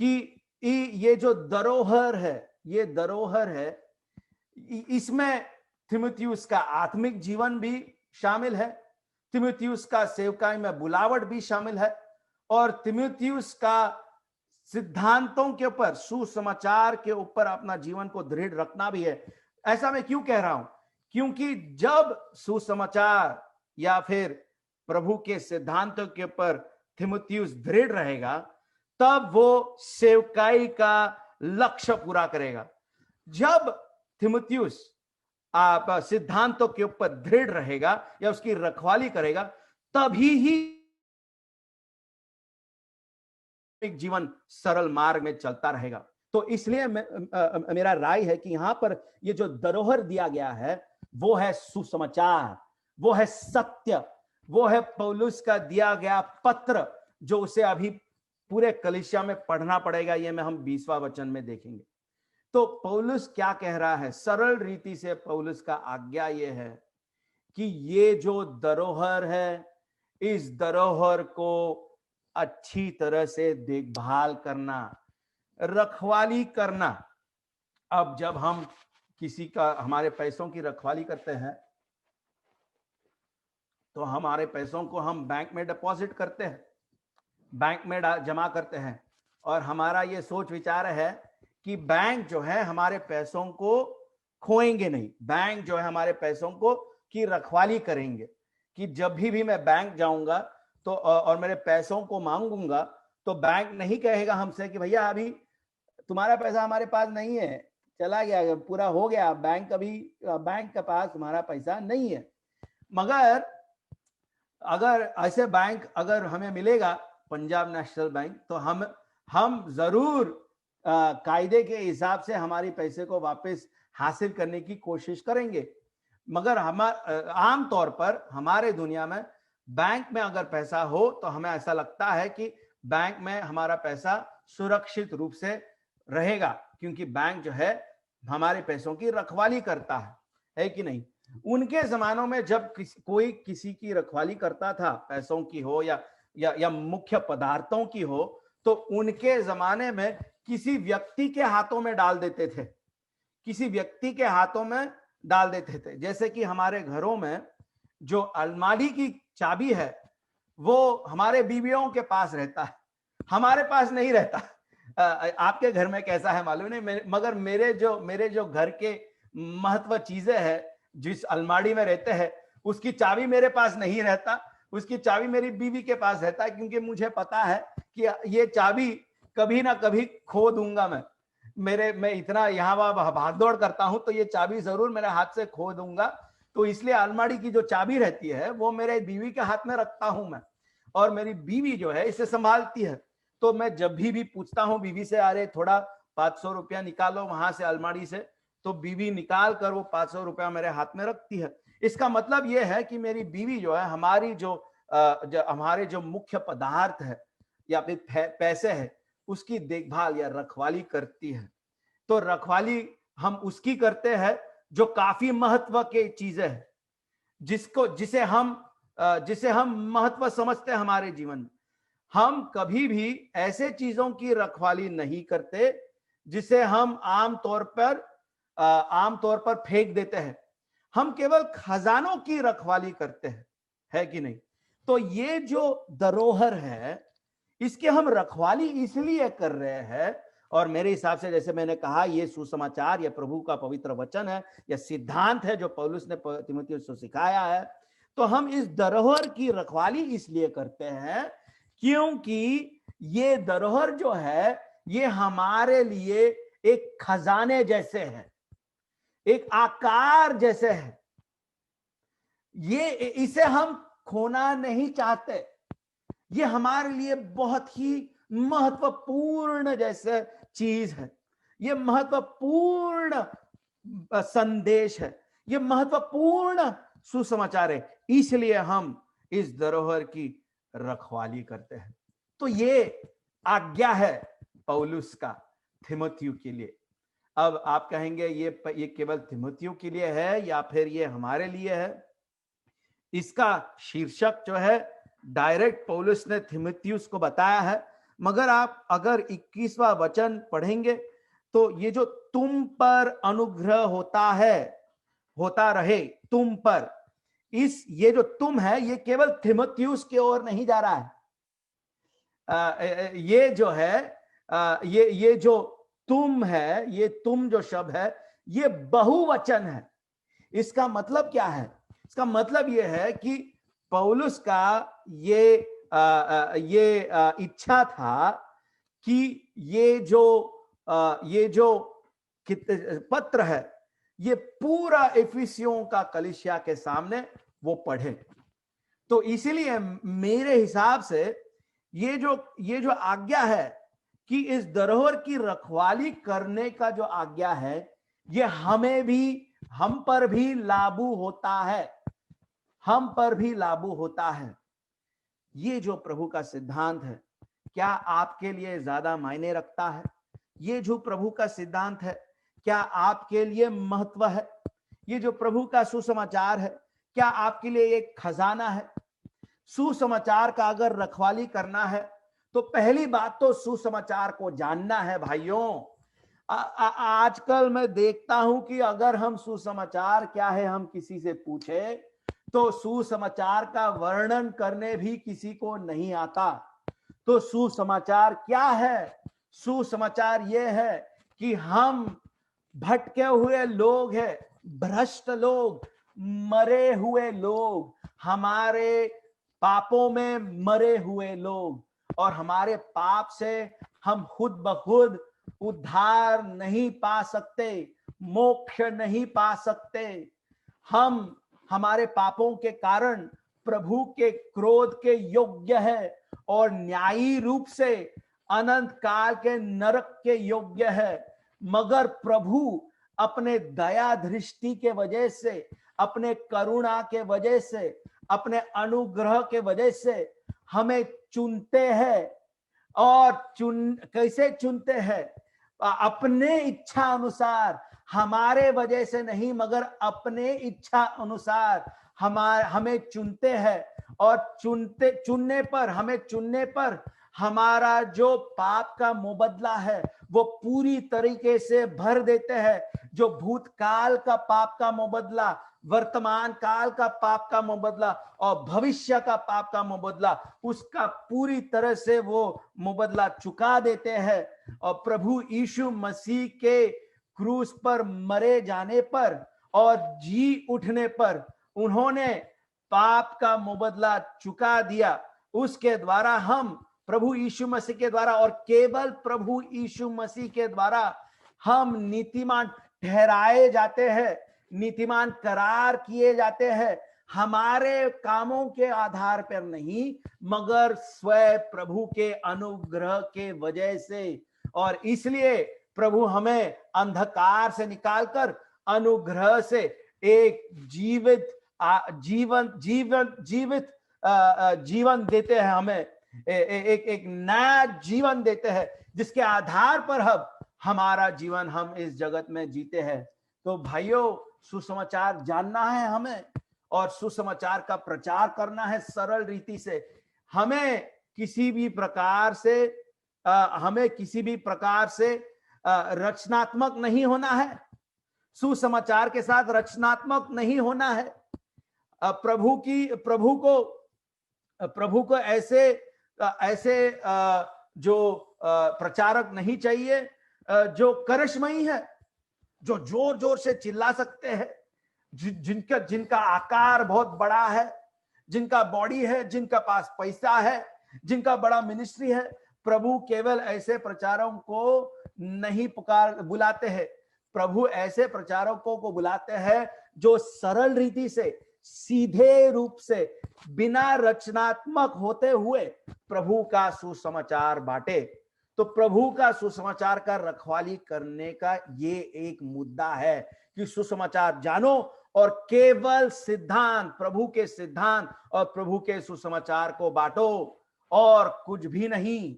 Speaker 3: कि ये जो धरोहर है, ये धरोहर है, इसमें थिमुथियुस का आत्मिक जीवन भी शामिल है, थिमुथियुस का सेवकाई में बुलावट भी शामिल है, और थिमुथियुस का सिद्धांतों के ऊपर, सुसमाचार के ऊपर अपना जीवन को दृढ़ रखना भी है। ऐसा मैं क्यों कह रहा हूं? क्योंकि जब सुसमाचार या फिर प्रभु के सिद्धांतों के ऊपर थिमुथियुस दृढ़ रहेगा तब वो सेवकाई का लक्ष्य पूरा करेगा। जब थिमुथियुस सिद्धांतों के ऊपर दृढ़ रहेगा या उसकी रखवाली करेगा तभी ही एक जीवन सरल मार्ग में चलता रहेगा। तो इसलिए मेरा राय है कि यहां पर ये जो धरोहर दिया गया है वो है सुसमाचार, वो है सत्य, वो है पौलुस का दिया गया पत्र, जो उसे अभी पूरे कलीसिया में पढ़ना पड़ेगा। ये में हम 20वां वचन में देखेंगे। तो पौलुस क्या कह रहा है? सरल रीति से पौलुस का आज्ञा ये है कि ये जो धरोहर है, इस धरोहर को अच्छी तरह से देखभाल करना, रखवाली करना। अब जब हम किसी का, हमारे पैसों की रखवाली करते हैं तो हमारे पैसों को हम बैंक में डिपॉजिट करते हैं, बैंक में जमा करते हैं, और हमारा ये सोच विचार है कि बैंक जो है हमारे पैसों को खोएंगे नहीं, बैंक जो है हमारे पैसों को की रखवाली करेंगे, कि जब भी मैं बैंक जाऊंगा तो और मेरे पैसों को मांगूंगा तो बैंक नहीं कहेगा हमसे कि भैया अभी तुम्हारा पैसा हमारे पास नहीं है, चला गया, पूरा हो गया, बैंक के पास तुम्हारा पैसा नहीं है। मगर अगर ऐसे बैंक अगर हमें मिलेगा, पंजाब नेशनल बैंक, तो हम जरूर कायदे के हिसाब से हमारी पैसे को वापस हासिल करने की कोशिश करेंगे। मगर आम तौर पर हमारे दुनिया में बैंक में अगर पैसा हो तो हमें ऐसा लगता है कि बैंक में हमारा पैसा सुरक्षित रूप से रहेगा, क्योंकि बैंक जो है हमारे पैसों की रखवाली करता है कि नहीं? उनके जमानों में जब कोई किसी की रखवाली करता था, पैसों की हो या मुख्य पदार्थों की हो, तो उनके जमाने में किसी व्यक्ति के हाथों में डाल देते थे, किसी व्यक्ति के हाथों में डाल देते थे। जैसे कि हमारे घरों में जो अलमारी की चाबी है वो हमारे बीवियों के पास रहता है, हमारे पास नहीं रहता। आपके घर में कैसा है मालूम नहीं, मगर मेरे जो घर के महत्व चीजें हैं जिस अलमारी में रहते हैं, उसकी चाबी मेरे पास नहीं रहता, उसकी चाबी मेरी बीवी के पास रहता है, क्योंकि मुझे पता है कि ये चाबी कभी ना कभी खो दूंगा मैं इतना यहाँ वहां भाग दौड़ करता हूं, तो ये चाबी जरूर मेरे हाथ से खो दूंगा। तो इसलिए अलमारी की जो चाबी रहती है वो मेरे बीवी के हाथ में रखता हूं मैं, और मेरी बीवी जो है इसे संभालती है। तो मैं जब भी पूछता हूं बीवी से, अरे थोड़ा 500 रुपया निकालो वहां से अलमारी से, तो बीवी निकाल कर वो 500 रुपया मेरे हाथ में रखती है। इसका मतलब ये है कि मेरी बीवी जो है हमारी हमारे जो मुख्य पदार्थ है या फिर पैसे है, उसकी देखभाल या रखवाली करती है। तो रखवाली हम उसकी करते हैं जो काफी महत्व की चीजें है, जिसे हम महत्व समझते हैं हमारे जीवन में। हम कभी भी ऐसे चीजों की रखवाली नहीं करते जिसे हम आमतौर पर फेंक देते हैं। हम केवल खजानों की रखवाली करते हैं, है कि नहीं? तो ये जो धरोहर है इसके हम रखवाली इसलिए कर रहे हैं, और मेरे हिसाब से जैसे मैंने कहा ये सुसमाचार, ये प्रभु का पवित्र वचन है, यह सिद्धांत है जो पौलुस ने तीमुथियुस को सिखाया है। तो हम इस धरोहर की रखवाली इसलिए करते हैं क्योंकि ये धरोहर जो है ये हमारे लिए एक खजाने जैसे है, एक आकार जैसे है। इसे हम खोना नहीं चाहते। ये हमारे लिए बहुत ही महत्वपूर्ण जैसे चीज है, ये महत्वपूर्ण संदेश है, ये महत्वपूर्ण सुसमाचार है, इसलिए हम इस धरोहर की रखवाली करते हैं। तो ये आज्ञा है पौलुस का तीमुथियुस के लिए। अब आप कहेंगे ये केवल तीमुथियुस के लिए है या फिर ये हमारे लिए है? इसका शीर्षक जो है डायरेक्ट पौलुस ने तीमुथियुस को बताया है, मगर आप अगर 21वां वचन पढ़ेंगे तो ये जो तुम पर अनुग्रह होता रहे तुम पर, ये जो तुम है ये केवल तीमुथियुस की ओर नहीं जा रहा है। ये जो है ये जो तुम है, ये तुम जो शब्द है ये बहुवचन है। इसका मतलब क्या है? इसका मतलब ये है कि पौलुस का ये इच्छा था कि ये जो पत्र है ये पूरा इफिसियों का कलीसिया के सामने वो पढ़े। तो इसीलिए मेरे हिसाब से ये जो आज्ञा है कि इस धरोहर की रखवाली करने का जो आज्ञा है ये हम पर भी लागू होता है, हम पर भी लागू होता है। ये जो प्रभु का सिद्धांत है क्या आपके लिए ज्यादा मायने रखता है? ये जो प्रभु का सिद्धांत है क्या आपके लिए महत्व है? ये जो प्रभु का सुसमाचार है क्या आपके लिए एक खजाना है? सुसमाचार का अगर रखवाली करना है तो पहली बात तो सुसमाचार को जानना है भाइयों। आजकल मैं देखता हूं कि अगर हम सुसमाचार क्या है हम किसी से पूछे तो सुसमाचार का वर्णन करने भी किसी को नहीं आता। तो सुसमाचार क्या है? सुसमाचार ये है कि हम भटके हुए लोग हैं, भ्रष्ट लोग, मरे हुए लोग, हमारे पापों में मरे हुए लोग, और हमारे पाप से हम खुद ब खुद उद्धार नहीं पा सकते, मोक्ष नहीं पा सकते। हम हमारे पापों के कारण प्रभु के क्रोध के योग्य है और न्यायी रूप से अनंत काल के नरक के योग्य है। मगर प्रभु अपने दया दृष्टि के वजह से, अपने करुणा के वजह से, अपने अनुग्रह के वजह से हमें चुनते हैं। और कैसे चुनते हैं? अपने इच्छा अनुसार, हमारे वजह से नहीं मगर अपने इच्छा अनुसार हमें चुनते हैं। और हमें चुनने पर हमारा जो पाप का मुबदला है वो पूरी तरीके से भर देते हैं। जो भूतकाल का पाप का मुबदला, वर्तमान काल का पाप का मुबदला और भविष्य का पाप का मुबदला, उसका पूरी तरह से वो मुबदला चुका देते हैं। और प्रभु यीशु मसीह के क्रूस पर मरे जाने पर और जी उठने पर उन्होंने पाप का मुबदला चुका दिया। उसके द्वारा हम प्रभु यीशु मसीह के द्वारा और केवल प्रभु यीशु मसीह के द्वारा हम नीतिमान ठहराए जाते हैं, नीतिमान करार किए जाते हैं, हमारे कामों के आधार पर नहीं मगर स्वयं प्रभु के अनुग्रह के वजह से। और इसलिए प्रभु हमें अंधकार से निकालकर अनुग्रह से एक जीवित जीवन देते हैं, हमें एक नया जीवन देते हैं जिसके आधार पर हमारा जीवन हम इस जगत में जीते हैं। तो भाइयों, सुसमाचार जानना है हमें और सुसमाचार का प्रचार करना है सरल रीति से। हमें किसी भी प्रकार से रचनात्मक नहीं होना है, सुसमाचार के साथ रचनात्मक नहीं होना है। प्रभु को ऐसे जो प्रचारक नहीं चाहिए जो करिश्मई है, जो जोर जोर से चिल्ला सकते हैं, जिनका आकार बहुत बड़ा है, जिनका बॉडी है, जिनका पास पैसा है, जिनका बड़ा मिनिस्ट्री है। प्रभु केवल ऐसे प्रचारकों को नहीं बुलाते हैं। प्रभु ऐसे प्रचारकों को बुलाते हैं जो सरल रीति से, सीधे रूप से, बिना रचनात्मक होते हुए प्रभु का सुसमाचार बांटे। तो प्रभु का सुसमाचार का रखवाली करने का ये एक मुद्दा है कि सुसमाचार जानो और केवल सिद्धांत, प्रभु के सिद्धांत और प्रभु के सुसमाचार को बांटो और कुछ भी नहीं।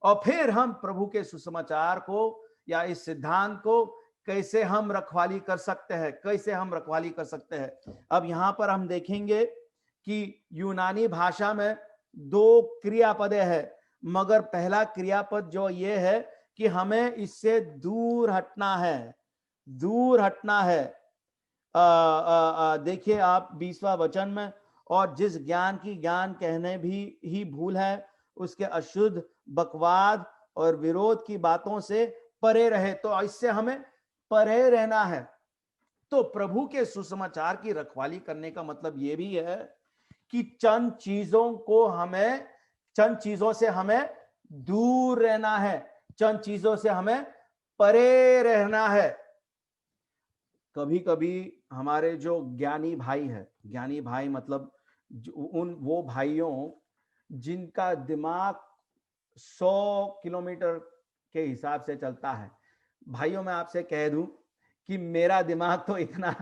Speaker 3: और फिर हम प्रभु के सुसमाचार को या इस सिद्धांत को कैसे हम रखवाली कर सकते हैं, अब यहां पर हम देखेंगे कि यूनानी भाषा में 2 क्रियापदें हैं, मगर पहला क्रियापद जो ये है कि हमें इससे दूर हटना है। देखिए आप 20वां वचन में, और जिस ज्ञान की ज्ञान कहने भी ही भूल है उसके अशुद्ध, बकवाद और विरोध की बातों से परे रहे। तो इससे हमें परे रहना है। तो प्रभु के सुसमाचार की रखवाली करने का मतलब ये भी है कि चंद चीजों से हमें दूर रहना है, चंद चीजों से हमें परे रहना है। कभी कभी हमारे जो ज्ञानी भाई है, ज्ञानी भाई मतलब वो भाइयों जिनका दिमाग 100 किलोमीटर के हिसाब से चलता है। भाइयों, मैं आपसे कह दूं कि मेरा दिमाग तो इतना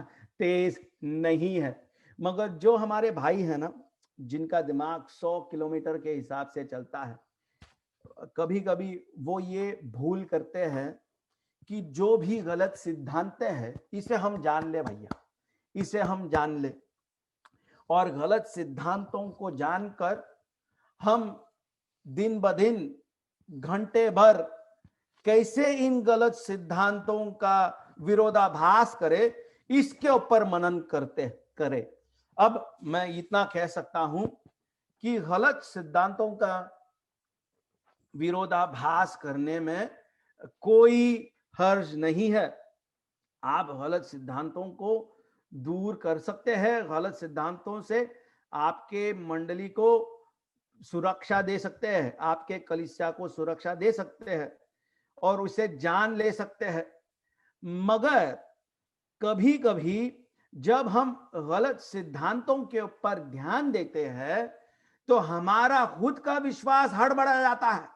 Speaker 3: तेज नहीं है, मगर जो हमारे भाई है ना, जिनका दिमाग 100 किलोमीटर के हिसाब से चलता है, कभी कभी वो ये भूल करते हैं कि जो भी गलत सिद्धांत है इसे हम जान ले भैया, इसे हम जान ले, और गलत सिद्धांतों को जानकर हम दिन ब दिन घंटे भर कैसे इन गलत सिद्धांतों का विरोधाभास करे, इसके ऊपर मनन करते करे। अब मैं इतना कह सकता हूं कि गलत सिद्धांतों का विरोधाभास करने में कोई हर्ज नहीं है। आप गलत सिद्धांतों को दूर कर सकते हैं, गलत सिद्धांतों से आपके मंडली को सुरक्षा दे सकते हैं, आपके कलीसिया को सुरक्षा दे सकते हैं और उसे जान ले सकते हैं। मगर कभी कभी जब हम गलत सिद्धांतों के ऊपर ध्यान देते हैं तो हमारा खुद का विश्वास हड़बड़ा जाता है,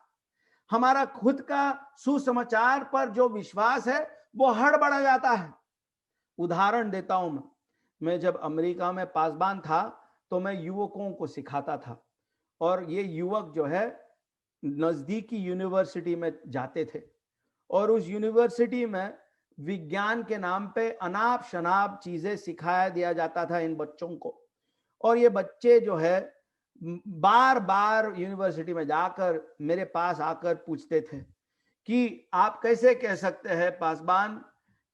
Speaker 3: हमारा खुद का सुसमाचार पर जो विश्वास है वो हड़बड़ा जाता है। उदाहरण देता हूं मैं जब अमेरिका में पासबान था तो मैं युवकों को सिखाता था, और ये युवक जो है नजदीकी यूनिवर्सिटी में जाते थे, और उस यूनिवर्सिटी में विज्ञान के नाम पे अनाप शनाप चीजें सिखाया दिया जाता था इन बच्चों को। और ये बच्चे जो है बार बार यूनिवर्सिटी में जाकर मेरे पास आकर पूछते थे कि आप कैसे कह सकते हैं पासबान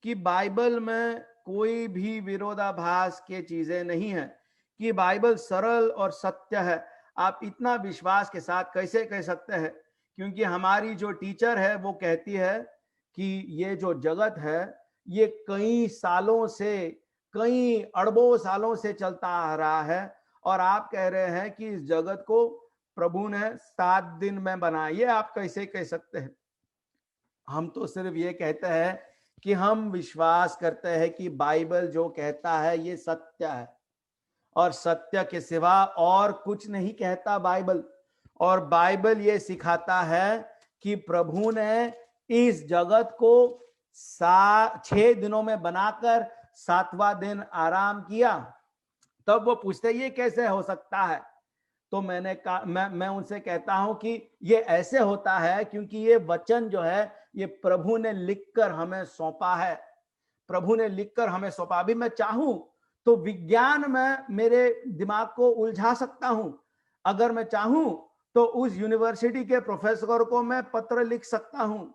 Speaker 3: कि बाइबल में कोई भी विरोधाभास के चीजें नहीं है, कि बाइबल सरल और सत्य है, आप इतना विश्वास के साथ कैसे कह सकते हैं? क्योंकि हमारी जो टीचर है वो कहती है कि ये जो जगत है ये कई सालों से, कई अरबों सालों से चलता आ रहा है, और आप कह रहे हैं कि इस जगत को प्रभु ने 7 दिन में बनाया, ये आप कैसे कह सकते हैं? हम तो सिर्फ ये कहते हैं कि हम विश्वास करते हैं कि बाइबल जो कहता है ये सत्य है, और सत्य के सिवा और कुछ नहीं कहता बाइबल। और बाइबल ये सिखाता है कि प्रभु ने इस जगत को 6 दिनों में बनाकर 7वां दिन आराम किया। तब वो पूछते ये कैसे हो सकता है? तो मैंने कहा, मैं उनसे कहता हूं कि ये ऐसे होता है क्योंकि ये वचन जो है ये प्रभु ने लिखकर हमें सौंपा है, प्रभु ने लिखकर हमें सौंपा। अभी मैं चाहूं तो विज्ञान में मेरे दिमाग को उलझा सकता हूं, अगर मैं चाहूं तो उस यूनिवर्सिटी के प्रोफेसर को मैं पत्र लिख सकता हूं,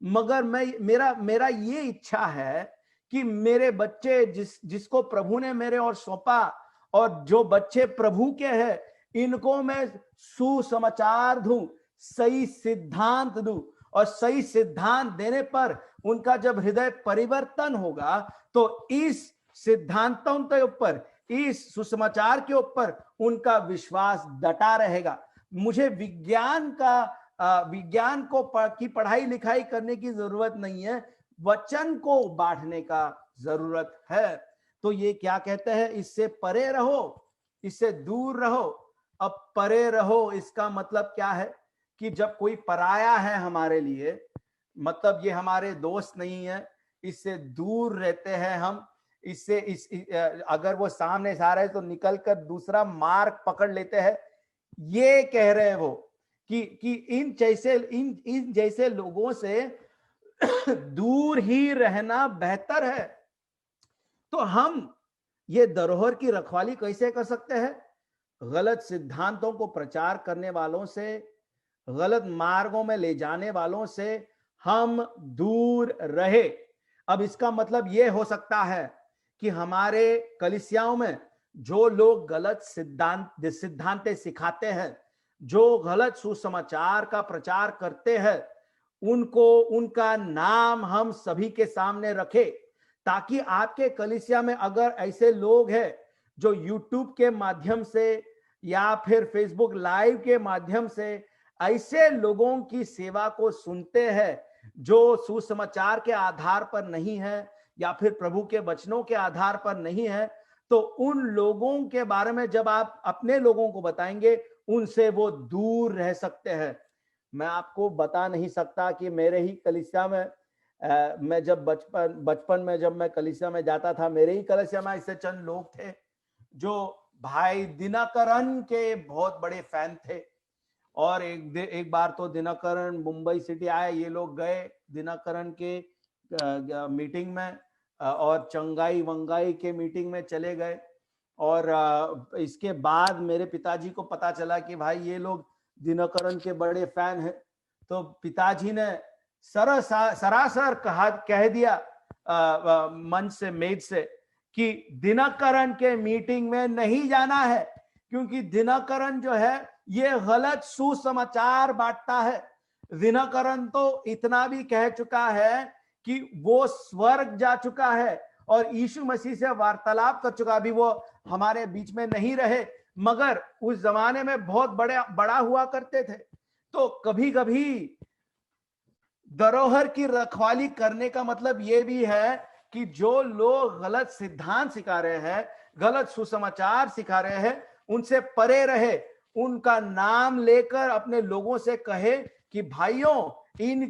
Speaker 3: मगर मेरा ये इच्छा है कि मेरे बच्चे जिसको प्रभु ने मेरे और सौंपा, और जो बच्चे प्रभु के हैं इनको मैं सुसमाचार दूं, सही सिद्धांत दूं, और सही सिद्धांत देने पर उनका जब हृदय परिवर्तन होगा तो इस सिद्धांतों के ऊपर, इस सुसमाचार के ऊपर उनका विश्वास डटा रहेगा। मुझे विज्ञान की पढ़ाई लिखाई करने की जरूरत नहीं है, वचन को बांटने का जरूरत है। तो ये क्या कहते हैं, इससे परे रहो, इससे दूर रहो। अब परे रहो इसका मतलब क्या है कि जब कोई पराया है हमारे लिए, मतलब ये हमारे दोस्त नहीं है, इससे दूर रहते हैं हम, इससे अगर वो सामने से आ रहे हैं तो निकलकर दूसरा मार्ग पकड़ लेते हैं। ये कह रहे हैं वो कि इन जैसे लोगों से दूर ही रहना बेहतर है। तो हम ये धरोहर की रखवाली कैसे कर सकते हैं? गलत सिद्धांतों को प्रचार करने वालों से, गलत मार्गों में ले जाने वालों से हम दूर रहे। अब इसका मतलब यह हो सकता है कि हमारे कलीसियाओं में जो लोग गलत सिद्धांत सिखाते हैं, जो गलत सुसमाचार का प्रचार करते हैं, उनका नाम हम सभी के सामने रखें, ताकि आपके कलीसिया में अगर ऐसे लोग हैं जो यूट्यूब के माध्यम से या फिर फेसबुक लाइव के माध्यम से ऐसे लोगों की सेवा को सुनते हैं जो सुसमाचार के आधार पर नहीं है या फिर प्रभु के वचनों के आधार पर नहीं है, तो उन लोगों के बारे में जब आप अपने लोगों को बताएंगे, उनसे वो दूर रह सकते हैं। मैं आपको बता नहीं सकता कि मेरे ही कलीसिया में मैं जब बचपन में जब मैं कलीसिया में जाता था, मेरे ही कलीसिया में ऐसे चंद लोग थे जो भाई दिनकरन के बहुत बड़े फैन थे। और एक बार तो दिनकरन मुंबई सिटी आए, ये लोग गए दिनकरन के मीटिंग में और चंगाई वंगाई के मीटिंग में चले गए। और इसके बाद मेरे पिताजी को पता चला कि भाई ये लोग दिनकरन के बड़े फैन हैं। तो पिताजी ने सरासर कह दिया मंच से, मेज से, कि दिनकरन के मीटिंग में नहीं जाना है, क्योंकि दिनकरन जो है ये गलत सुसमाचार बांटता है। दिनकरन तो इतना भी कह चुका है कि वो स्वर्ग जा चुका है और यीशु मसीह से वार्तालाप कर चुका। अभी वो हमारे बीच में नहीं रहे, मगर उस जमाने में बहुत बड़ा हुआ करते थे। तो कभी कभी धरोहर की रखवाली करने का मतलब ये भी है कि जो लोग गलत सिद्धांत सिखा रहे हैं, गलत सुसमाचार सिखा रहे हैं, उनसे परे रहे। उनका नाम लेकर अपने लोगों से कहे कि भाइयों,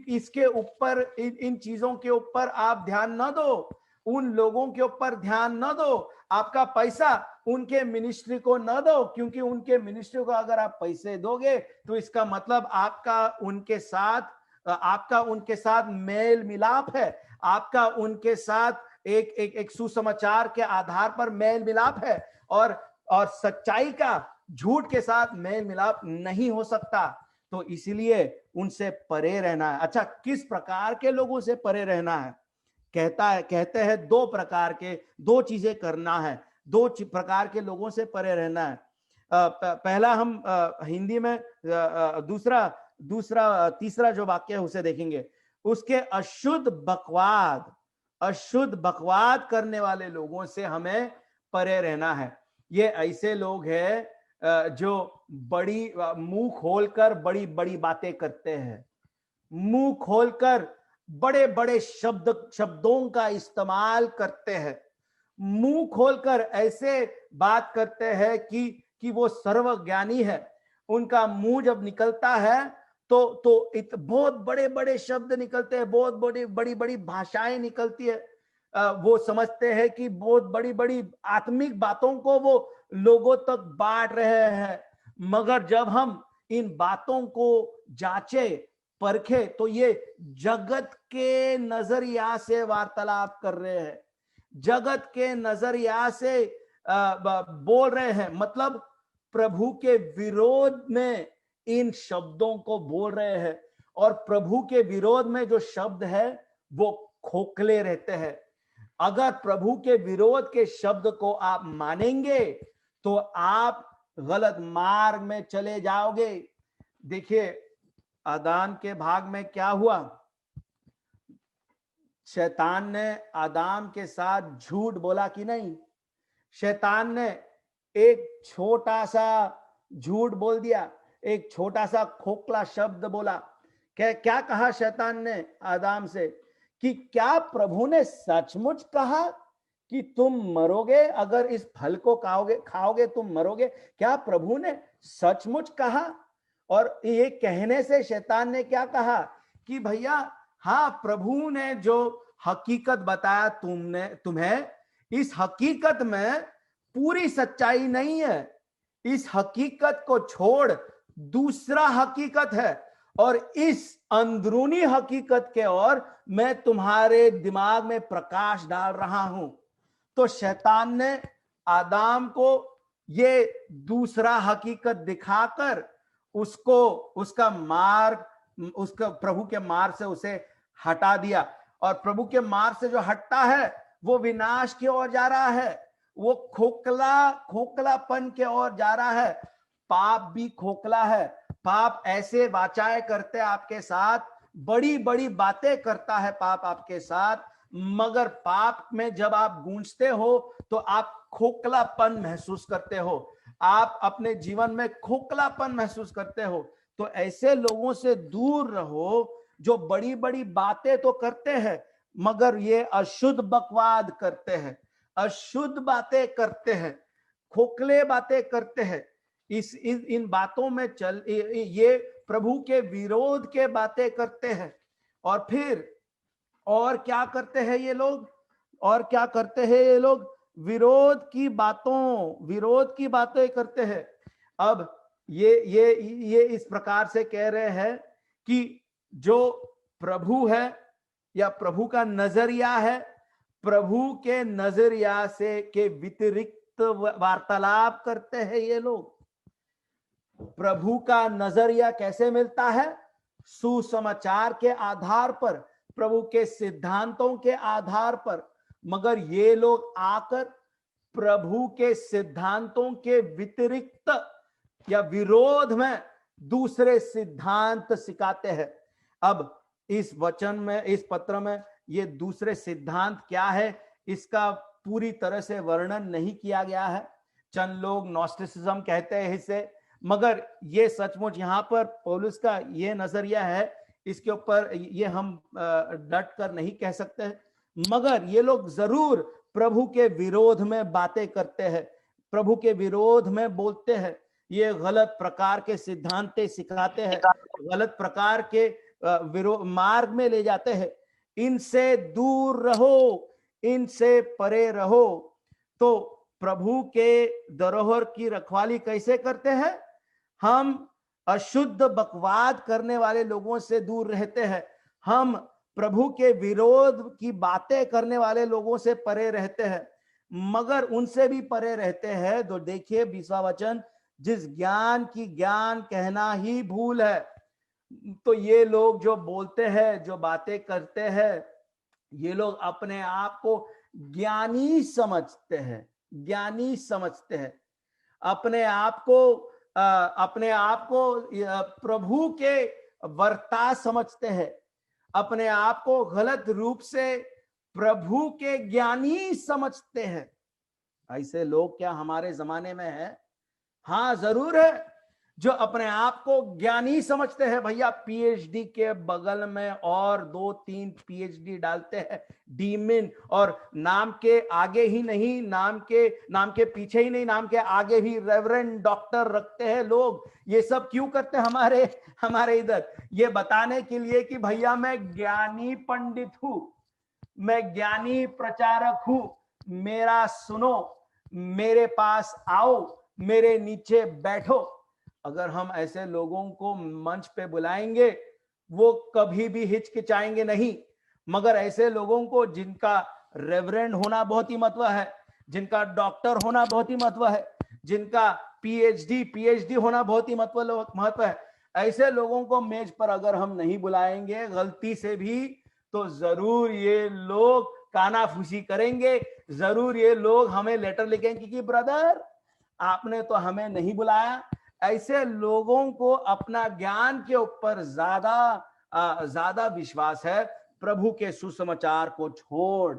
Speaker 3: इसके ऊपर, इन चीजों के ऊपर आप ध्यान न दो, उन लोगों के ऊपर ध्यान न दो, आपका पैसा उनके मिनिस्ट्री को न दो, क्योंकि उनके मिनिस्ट्री को अगर आप पैसे दोगे तो इसका मतलब आपका उनके साथ मेल मिलाप है, आपका उनके साथ एक सुसमाचार के आधार पर मेल मिलाप है, और सच्चाई का झूठ के साथ मेल मिलाप नहीं हो सकता। तो इसलिए उनसे परे रहना है। अच्छा, किस प्रकार के लोगों से परे रहना है? कहते हैं दो चीजें करना है, दो प्रकार के लोगों से परे रहना है। पहला हम हिंदी में तीसरा जो वाक्य है उसे देखेंगे। उसके अशुद्ध बकवाद करने वाले लोगों से हमें परे रहना है। ये ऐसे लोग हैं जो मुंह खोलकर बड़ी बड़ी बातें करते हैं, मुंह खोलकर बड़े बड़े शब्दों का इस्तेमाल करते हैं, मुंह खोलकर ऐसे बात करते हैं कि वो सर्वज्ञानी है। उनका मुंह जब निकलता है तो बहुत बड़े बड़े शब्द निकलते हैं, बहुत बड़ी बड़ी भाषाएं निकलती है। वो समझते हैं कि बहुत बड़ी बड़ी आत्मिक बातों को वो लोगों तक बांट रहे हैं, मगर जब हम इन बातों को जांचे परखे तो ये जगत के नजरिया से वार्तालाप कर रहे हैं, जगत के नजरिया से बोल रहे हैं, मतलब प्रभु के विरोध में इन शब्दों को बोल रहे हैं। और प्रभु के विरोध में जो शब्द है वो खोखले रहते हैं। अगर प्रभु के विरोध के शब्द को आप मानेंगे तो आप गलत मार्ग में चले जाओगे। देखिए, आदाम के भाग में क्या हुआ? शैतान ने आदाम के साथ झूठ बोला कि नहीं? शैतान ने एक छोटा सा झूठ बोल दिया, एक छोटा सा खोखला शब्द बोला। क्या कहा शैतान ने आदाम से कि क्या प्रभु ने सचमुच कहा कि तुम मरोगे, अगर इस फल को खाओगे तुम मरोगे? क्या प्रभु ने सचमुच कहा? और ये कहने से शैतान ने क्या कहा कि भैया, हाँ, प्रभु ने जो हकीकत बताया तुम्हें, इस हकीकत में पूरी सच्चाई नहीं है। इस हकीकत को छोड़ दूसरा हकीकत है, और इस अंदरूनी हकीकत के ओर मैं तुम्हारे दिमाग में प्रकाश डाल रहा हूं। तो शैतान ने आदाम को ये दूसरा हकीकत दिखाकर उसका प्रभु के मार्ग से उसे हटा दिया। और प्रभु के मार्ग से जो हटता है वो विनाश की ओर जा रहा है, वो खोखलापन के ओर जा रहा है। पाप भी खोखला है। पाप ऐसे वाचाएं करते आपके साथ, बड़ी बड़ी बातें करता है पाप आपके साथ, मगर पाप में जब आप गूंजते हो तो आप खोखलापन महसूस करते हो, आप अपने जीवन में खोखलापन महसूस करते हो। तो ऐसे लोगों से दूर रहो जो बड़ी बड़ी बातें तो करते हैं मगर ये अशुद्ध बकवाद करते हैं, अशुद्ध बातें करते हैं, खोखले बातें करते हैं। इन बातों में ये प्रभु के विरोध के बातें करते हैं। और फिर और क्या करते हैं ये लोग? और क्या करते हैं ये लोग? विरोध की बातें करते हैं। अब ये इस प्रकार से कह रहे हैं कि जो प्रभु है या प्रभु का नजरिया है, प्रभु के नजरिया से के विपरीत वार्तालाप करते हैं ये लोग। प्रभु का नजरिया कैसे मिलता है? सुसमाचार के आधार पर, प्रभु के सिद्धांतों के आधार पर। मगर ये लोग आकर प्रभु के सिद्धांतों के विपरीत या विरोध में दूसरे सिद्धांत सिखाते हैं। अब इस वचन में, इस पत्र में ये दूसरे सिद्धांत क्या है, इसका पूरी तरह से वर्णन नहीं किया गया है। चंद लोग नॉस्टिसिज्म कहते हैं इसे, मगर ये सचमुच यहाँ पर पौलुस का ये नजरिया है, इसके ऊपर ये हम डट कर नहीं कह सकते। मगर ये लोग जरूर प्रभु के विरोध में बातें करते हैं, प्रभु के विरोध में बोलते हैं, ये गलत प्रकार के सिद्धांत सिखाते हैं, गलत प्रकार के मार्ग में ले जाते हैं। इनसे दूर रहो, इनसे परे रहो। तो प्रभु के धरोहर की रखवाली कैसे करते हैं? हम अशुद्ध बकवाद करने वाले लोगों से दूर रहते हैं, हम प्रभु के विरोध की बातें करने वाले लोगों से परे रहते हैं। मगर उनसे भी परे रहते हैं तो देखिए 20वां वचन, जिस ज्ञान की ज्ञान कहना ही भूल है। तो ये लोग जो बोलते हैं, जो बातें करते हैं, ये लोग अपने आप को ज्ञानी समझते हैं, ज्ञानी समझते हैं, अपने आप को प्रभु के वर्ता समझते हैं, अपने आप को गलत रूप से प्रभु के ज्ञानी समझते हैं। ऐसे लोग क्या हमारे जमाने में है? हाँ जरूर है, जो अपने आप को ज्ञानी समझते हैं। भैया पीएचडी के बगल में और 2-3 पीएचडी डालते हैं, डीमिन, और नाम के आगे ही नहीं, नाम के पीछे ही नहीं, नाम के आगे भी रेवरेंड डॉक्टर रखते हैं लोग। ये सब क्यों करते हैं हमारे इधर? ये बताने के लिए कि भैया मैं ज्ञानी पंडित हूं, मैं ज्ञानी प्रचारक हूं, मेरा सुनो, मेरे पास आओ, मेरे नीचे बैठो। अगर हम ऐसे लोगों को मंच पे बुलाएंगे, वो कभी भी हिचकिचाएंगे नहीं। मगर ऐसे लोगों को, जिनका रेवरेंड होना बहुत ही महत्व है, जिनका डॉक्टर होना बहुत ही महत्व है, जिनका पीएचडी होना बहुत ही महत्व है, ऐसे लोगों को मेज पर अगर हम नहीं बुलाएंगे गलती से भी, तो जरूर ये लोग कानाफूसी करेंगे, जरूर ये लोग हमें लेटर लिखेंगे कि ब्रदर आपने तो हमें नहीं बुलाया। ऐसे लोगों को अपना ज्ञान के ऊपर ज्यादा विश्वास है। प्रभु के सुसमाचार को छोड़,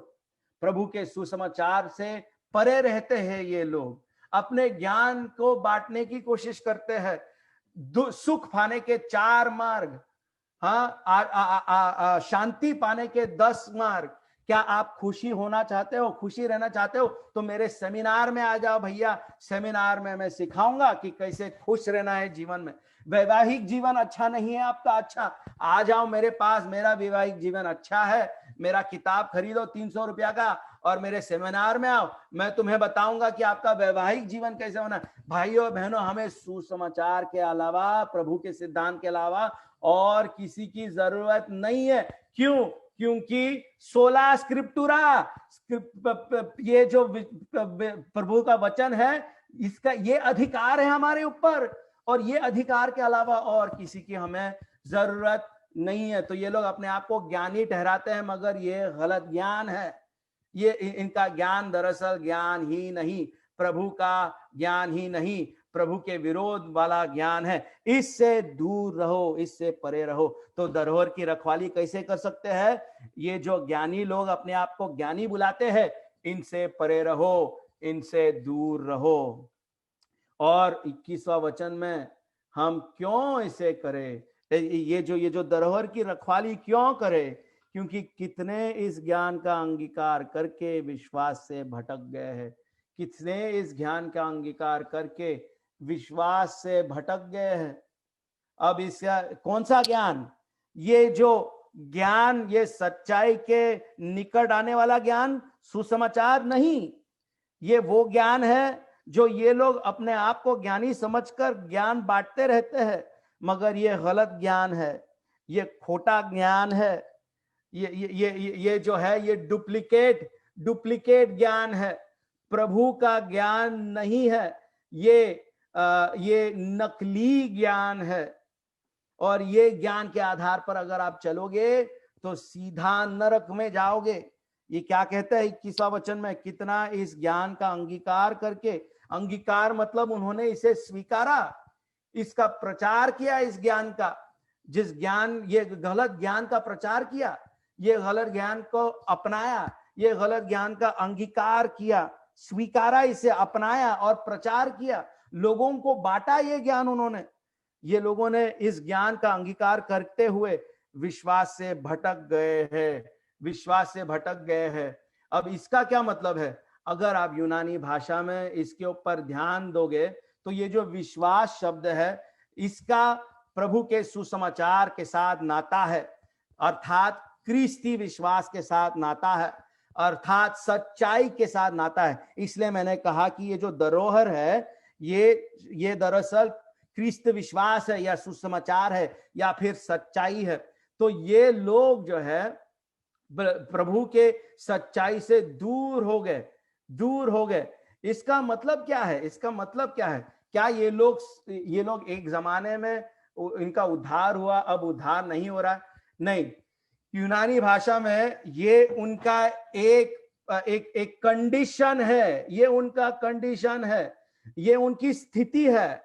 Speaker 3: प्रभु के सुसमाचार से परे रहते हैं ये लोग, अपने ज्ञान को बांटने की कोशिश करते हैं। सुख पाने के 4 मार्ग, हाँ, शांति पाने के 10 मार्ग। क्या आप खुशी होना चाहते हो, खुशी रहना चाहते हो, तो मेरे सेमिनार में आ जाओ भैया। सेमिनार में मैं सिखाऊंगा कि कैसे खुश रहना है जीवन में। वैवाहिक जीवन अच्छा नहीं है आपका, अच्छा आ जाओ मेरे पास, मेरा वैवाहिक जीवन अच्छा है, मेरा किताब खरीदो 300 रुपया का और मेरे सेमिनार में आओ, मैं तुम्हें बताऊंगा कि आपका वैवाहिक जीवन कैसे होना। भाइयों बहनों, हमें सुसमाचार के अलावा, प्रभु के सिद्धांत के अलावा और किसी की जरूरत नहीं है। क्यों? क्योंकि 16 स्क्रिप्टुरा, ये जो प्रभु का वचन है, इसका ये अधिकार है हमारे ऊपर, और ये अधिकार के अलावा और किसी की हमें जरूरत नहीं है। तो ये लोग अपने आप को ज्ञानी ठहराते हैं, मगर ये गलत ज्ञान है। ये इनका ज्ञान दरअसल ज्ञान ही नहीं, प्रभु का ज्ञान ही नहीं, प्रभु के विरोध वाला ज्ञान है। इससे दूर रहो, इससे परे रहो। तो धरोहर की रखवाली कैसे कर सकते हैं? ये जो ज्ञानी लोग अपने आप को ज्ञानी बुलाते हैं, इनसे परे रहो, इनसे दूर रहो। और 21वां वचन में हम क्यों इसे करें? ये जो धरोहर की रखवाली क्यों करें? क्योंकि कितने इस ज्ञान का अंगीकार करके विश्वास से भटक गए हैं, कितने इस ज्ञान का अंगीकार करके विश्वास से भटक गए हैं। अब इसका कौन सा ज्ञान? ये जो ज्ञान, ये सच्चाई के निकट आने वाला ज्ञान सुसमाचार नहीं, ये वो ज्ञान है जो ये लोग अपने आप को ज्ञानी समझकर ज्ञान बांटते रहते हैं, मगर ये गलत ज्ञान है, ये खोटा ज्ञान है, ये जो है ये डुप्लीकेट ज्ञान है, प्रभु का ज्ञान नहीं है, ये नकली ज्ञान है। और ये ज्ञान के आधार पर अगर आप चलोगे तो सीधा नरक में जाओगे। ये क्या कहता है 21वां वचन में? कितना इस ज्ञान का अंगीकार करके, अंगीकार मतलब उन्होंने इसे स्वीकारा, इसका प्रचार किया, इस ज्ञान का, जिस ज्ञान, ये गलत ज्ञान का प्रचार किया, ये गलत ज्ञान को अपनाया, ये गलत ज्ञान का अंगीकार किया, स्वीकारा, इसे अपनाया और प्रचार किया, लोगों को बांटा ये ज्ञान उन्होंने। ये लोगों ने इस ज्ञान का अंगीकार करते हुए विश्वास से भटक गए हैं, विश्वास से भटक गए हैं। अब इसका क्या मतलब है? अगर आप यूनानी भाषा में इसके ऊपर ध्यान दोगे तो ये जो विश्वास शब्द है, इसका प्रभु के सुसमाचार के साथ नाता है, अर्थात क्रिस्ती विश्वास के साथ नाता है, अर्थात सच्चाई के साथ नाता है। इसलिए मैंने कहा कि ये जो धरोहर है, ये दरअसल क्रिस्त विश्वास है या सुसमाचार है या फिर सच्चाई है। तो ये लोग जो है प्रभु के सच्चाई से दूर हो गए। इसका मतलब क्या है? इसका मतलब क्या है? क्या ये लोग एक जमाने में इनका उद्धार हुआ, अब उद्धार नहीं हो रहा? नहीं, यूनानी भाषा में ये उनका एक कंडीशन है, ये उनका कंडीशन है, ये उनकी स्थिति है,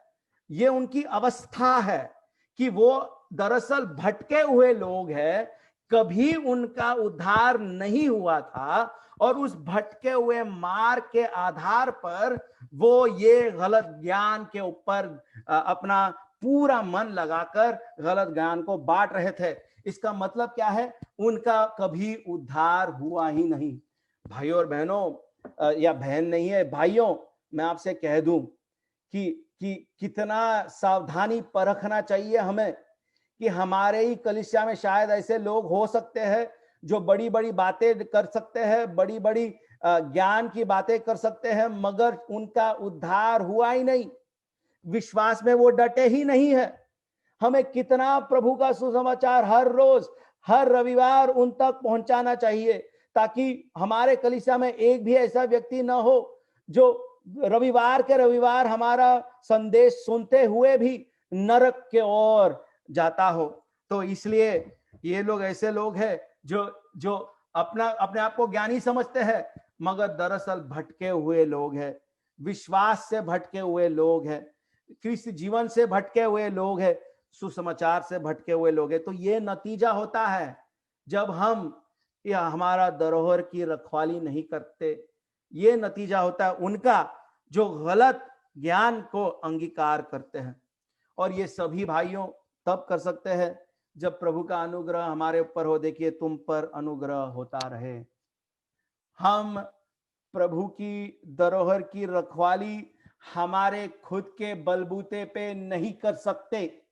Speaker 3: ये उनकी अवस्था है कि वो दरअसल भटके हुए लोग हैं, कभी उनका उद्धार नहीं हुआ था और उस भटके हुए मार्ग के आधार पर वो ये गलत ज्ञान के ऊपर अपना पूरा मन लगाकर गलत ज्ञान को बांट रहे थे। इसका मतलब क्या है? उनका कभी उद्धार हुआ ही नहीं। भाइयों और बहनों, या बहन नहीं है, भाइयों, मैं आपसे कह दूं कि कितना सावधानी परखना चाहिए हमें कि हमारे ही कलीसिया में शायद ऐसे लोग हो सकते हैं जो बड़ी बड़ी बातें कर सकते हैं, बड़ी बड़ी ज्ञान की बातें कर सकते हैं, मगर उनका उद्धार हुआ ही नहीं, विश्वास में वो डटे ही नहीं है। हमें कितना प्रभु का सुसमाचार हर रोज, हर रविवार उन तक पहुंचाना चाहिए, ताकि हमारे कलीसिया में एक भी ऐसा व्यक्ति न हो जो रविवार के रविवार हमारा संदेश सुनते हुए भी नरक के ओर जाता हो। तो इसलिए ये लोग ऐसे लोग हैं जो अपने आप को ज्ञानी समझते हैं, मगर दरअसल भटके हुए लोग हैं, विश्वास से भटके हुए लोग हैं, क्रिस्त जीवन से भटके हुए लोग हैं, सुसमाचार से भटके हुए लोग हैं। तो ये नतीजा होता है जब हम या हमारा धरोहर की रखवाली नहीं करते। ये नतीजा होता है उनका जो गलत ज्ञान को अंगीकार करते हैं। और ये सभी भाइयों तब कर सकते हैं जब प्रभु का अनुग्रह हमारे ऊपर हो। देखिए, तुम पर अनुग्रह होता रहे। हम प्रभु की धरोहर की रखवाली हमारे खुद के बलबूते पे नहीं कर सकते।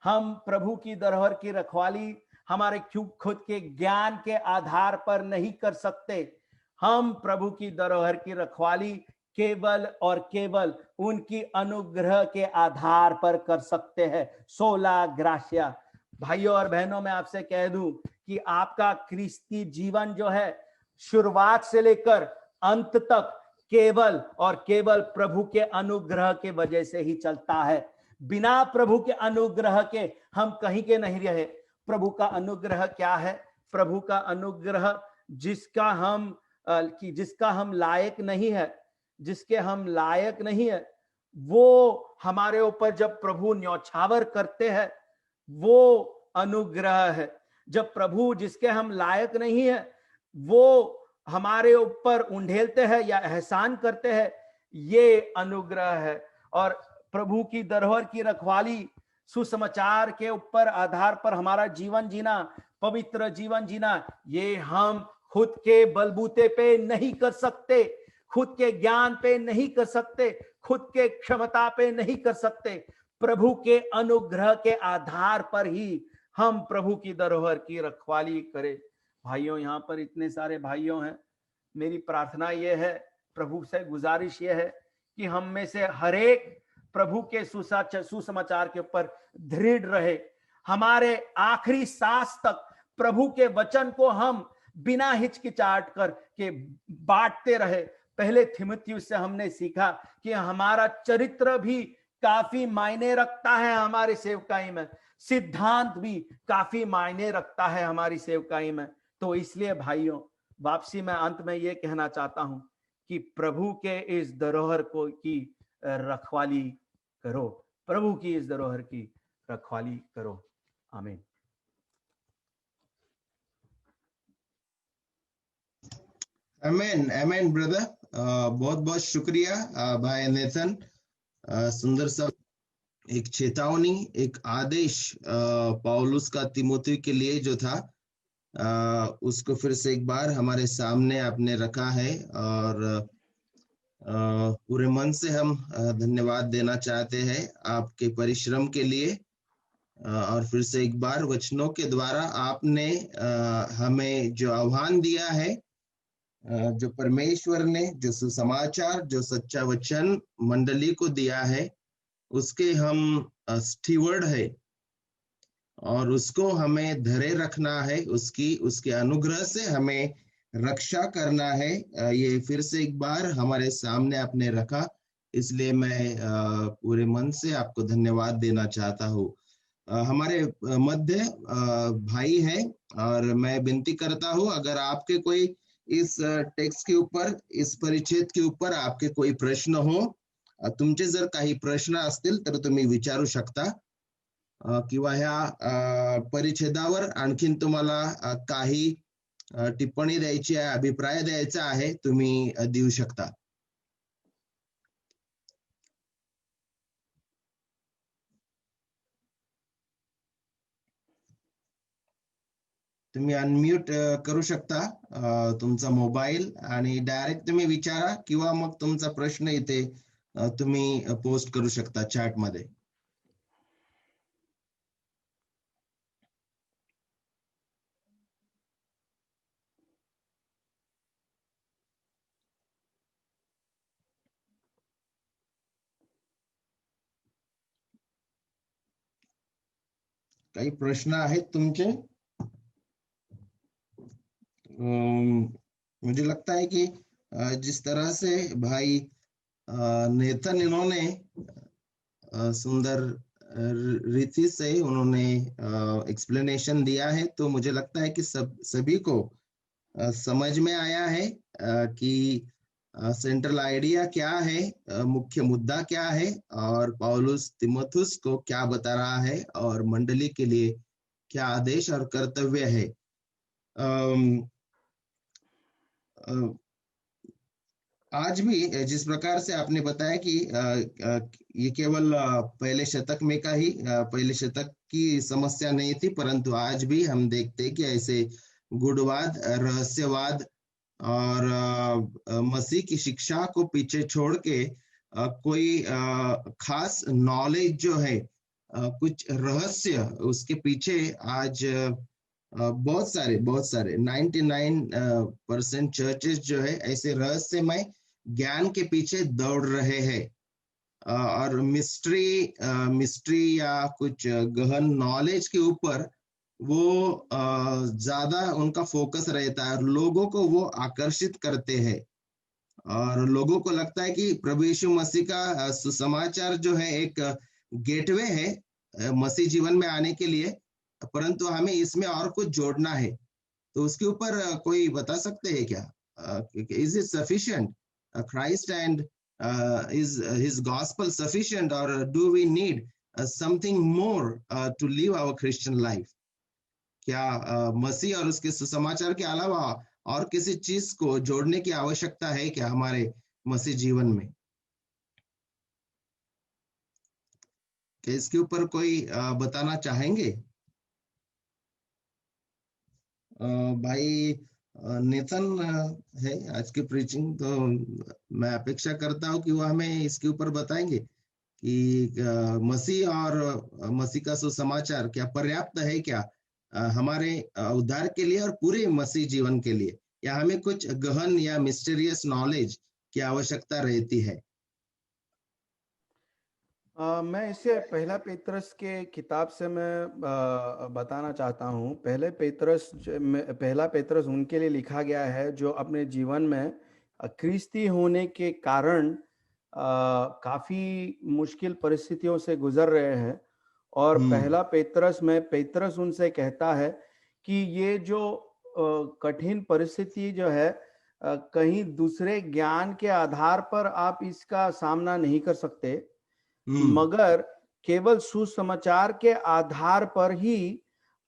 Speaker 3: हम प्रभु की धरोहर की रखवाली हमारे खुद के ज्ञान के आधार पर नहीं कर सकते। हम प्रभु की धरोहर की रखवाली केवल और केवल उनकी अनुग्रह के आधार पर कर सकते हैं। सोला ग्राशिया। भाइयों और बहनों, मैं आपसे कह दूं कि आपका क्रिस्ती जीवन जो है शुरुआत से लेकर अंत तक केवल और केवल प्रभु के अनुग्रह के वजह से ही चलता है। बिना प्रभु के अनुग्रह के हम कहीं के नहीं रहे। प्रभु का अनुग्रह क्या है? प्रभु का अनुग्रह जिसका हम लायक नहीं है, जिसके हम लायक नहीं है, वो हमारे ऊपर जब प्रभु न्यौछावर करते हैं, वो अनुग्रह है। जब प्रभु जिसके हम लायक नहीं है वो हमारे ऊपर उंडेलते हैं या एहसान करते हैं, ये अनुग्रह है। और प्रभु की धरोहर की रखवाली, सुसमाचार के ऊपर आधार पर हमारा जीवन जीना, पवित्र जीवन जीना, ये हम खुद के बलबूते पे नहीं कर सकते, खुद के ज्ञान पे नहीं कर सकते, खुद के क्षमता पे नहीं कर सकते। प्रभु के अनुग्रह के आधार पर ही हम प्रभु की धरोहर की रखवाली करें। भाइयों, यहाँ पर इतने सारे भाइयों हैं, मेरी प्रार्थना यह है, प्रभु से गुजारिश यह है कि हम में से हर एक प्रभु के सुसमाचार के ऊपर दृढ़ रहे। हमारे आखिरी सांस तक प्रभु के वचन को हम बिना हिचकिचाहट कर के बांटते रहे। पहले थिमुथियुस से हमने सीखा कि हमारा चरित्र भी काफी मायने रखता है हमारी सेवकाई में, सिद्धांत भी काफी मायने रखता है हमारी सेवकाई में। तो इसलिए भाइयों, वापसी में अंत में यह कहना चाहता हूं कि प्रभु के इस धरोहर को की रखवाली करो, प्रभु की इस धरोहर की रखवाली करो। आमीन।
Speaker 2: आमीन, आमीन ब्रदर। बहुत बहुत शुक्रिया भाई नेथन। सुंदर सा एक चेतावनी, एक आदेश पौलुस का तीमुथी के लिए जो था, उसको फिर से एक बार हमारे सामने आपने रखा है, और पूरे मन से हम धन्यवाद देना चाहते हैं आपके परिश्रम के लिए। और फिर से एक बार वचनों के द्वारा आपने हमें जो आह्वान दिया है, जो परमेश्वर ने जो सुसमाचार, जो सच्चा वचन मंडली को दिया है, उसके हम स्टीवर्ड है और उसको हमें धरे रखना है, उसके अनुग्रह से हमें रक्षा करना है। ये फिर से एक बार हमारे सामने आपने रखा, इसलिए मैं पूरे मन से आपको धन्यवाद देना चाहता हूँ। हमारे मध्य भाई है, और मैं विनती करता हूँ, अगर आपके कोई इस टेक्स्ट के ऊपर, इस परिच्छेद के ऊपर आपके कोई प्रश्न हो, तुमचे जर काही प्रश्न असतील तर तुम्ही विचारू शकता, किंवा ह्या परिच्छेदावर आणखीन तुम्हाला काही टिप्पणी द्यायची आहे, अभिप्राय द्यायचा आहे, तुम्ही देऊ शकता। तुम्ही अनम्यूट करू शकता तुमचा मोबाईल, आणि डायरेक्ट तुम्ही विचारा, किंवा मग तुमचा प्रश्न इथे तुम्ही पोस्ट करू शकता चॅट मध्ये। काही प्रश्न आहेत तुमचे? मुझे लगता है कि जिस तरह से भाई नेथन इन्होंने सुंदर रीति से उन्होंने एक्सप्लेनेशन दिया है, तो मुझे लगता है कि सभी को समझ में आया है कि सेंट्रल आइडिया क्या है, मुख्य मुद्दा क्या है, और पौलुस तीमुथियुस को क्या बता रहा है, और मंडली के लिए क्या आदेश और कर्तव्य है। आज भी जिस प्रकार से आपने बताया कि ये केवल पहले शतक में का ही, पहले शतक की समस्या नहीं थी, परंतु आज भी हम देखते हैं कि ऐसे गुणवाद, रहस्यवाद और मसीह की शिक्षा को पीछे छोड़ के कोई खास नॉलेज जो है, कुछ रहस्य उसके पीछे आज बहुत सारे 99% चर्चेस जो है ऐसे रहस्यमय ज्ञान के पीछे दौड़ रहे हैं, और मिस्ट्री या कुछ गहन नॉलेज के ऊपर वो ज्यादा उनका फोकस रहता है, और लोगों को वो आकर्षित करते हैं, और लोगों को लगता है कि प्रभु यीशु मसीह का सुसमाचार जो है एक गेटवे है मसीह जीवन में आने के लिए, परंतु हमें इसमें और कुछ जोड़ना है। तो उसके ऊपर कोई बता सकते हैं क्या? Is it sufficient, Christ and is his gospel sufficient, और do we need something more to live our Christian life? क्या मसीह और उसके सुसमाचार के अलावा और किसी चीज को जोड़ने की आवश्यकता है क्या हमारे मसीह जीवन में? क्या इसके ऊपर कोई बताना चाहेंगे? भाई नेथन है आज की प्रीचिंग, तो मैं अपेक्षा करता हूं कि वो हमें इसके ऊपर बताएंगे कि मसीह और मसीह का सुसमाचार क्या पर्याप्त है क्या हमारे उद्धार के लिए और पूरे मसीह जीवन के लिए, या हमें कुछ गहन या मिस्टीरियस नॉलेज की आवश्यकता रहती है?
Speaker 3: मैं इसे पहला पेतरस के किताब से मैं बताना चाहता हूँ। पहला पेतरस उनके लिए लिखा गया है जो अपने जीवन में ख्रिस्ती होने के कारण काफी मुश्किल परिस्थितियों से गुजर रहे हैं। और पहला पेतरस में पेतरस उनसे कहता है कि ये जो कठिन परिस्थिति जो है कहीं दूसरे ज्ञान के आधार पर आप इसका सामना नहीं कर सकते, मगर केवल सुसमाचार के आधार पर ही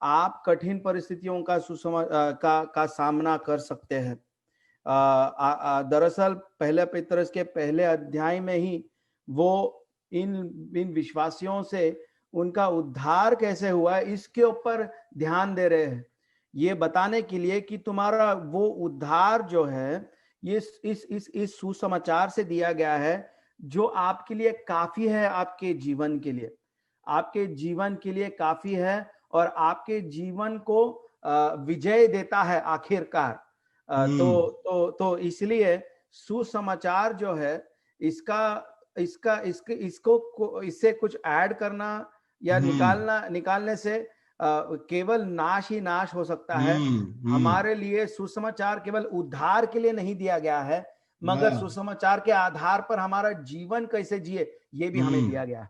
Speaker 3: आप कठिन परिस्थितियों का सामना कर सकते हैं। दरअसल पहले पेतरस के पहले अध्याय में ही वो इन विश्वासियों से उनका उद्धार कैसे हुआ है इसके ऊपर ध्यान दे रहे हैं, ये बताने के लिए कि तुम्हारा वो उद्धार जो है ये इस सुसमाचार से दिया गया है जो आपके लिए काफी है, आपके जीवन के लिए काफी है और आपके जीवन को विजय देता है आखिरकार। तो इसलिए सुसमाचार जो है इससे कुछ ऐड करना या निकालने से केवल नाश ही नाश हो सकता है। हमारे लिए सुसमाचार केवल उद्धार के लिए नहीं दिया गया है, मगर सुसमाचार के आधार पर हमारा जीवन कैसे जिए ये भी हमें दिया गया है।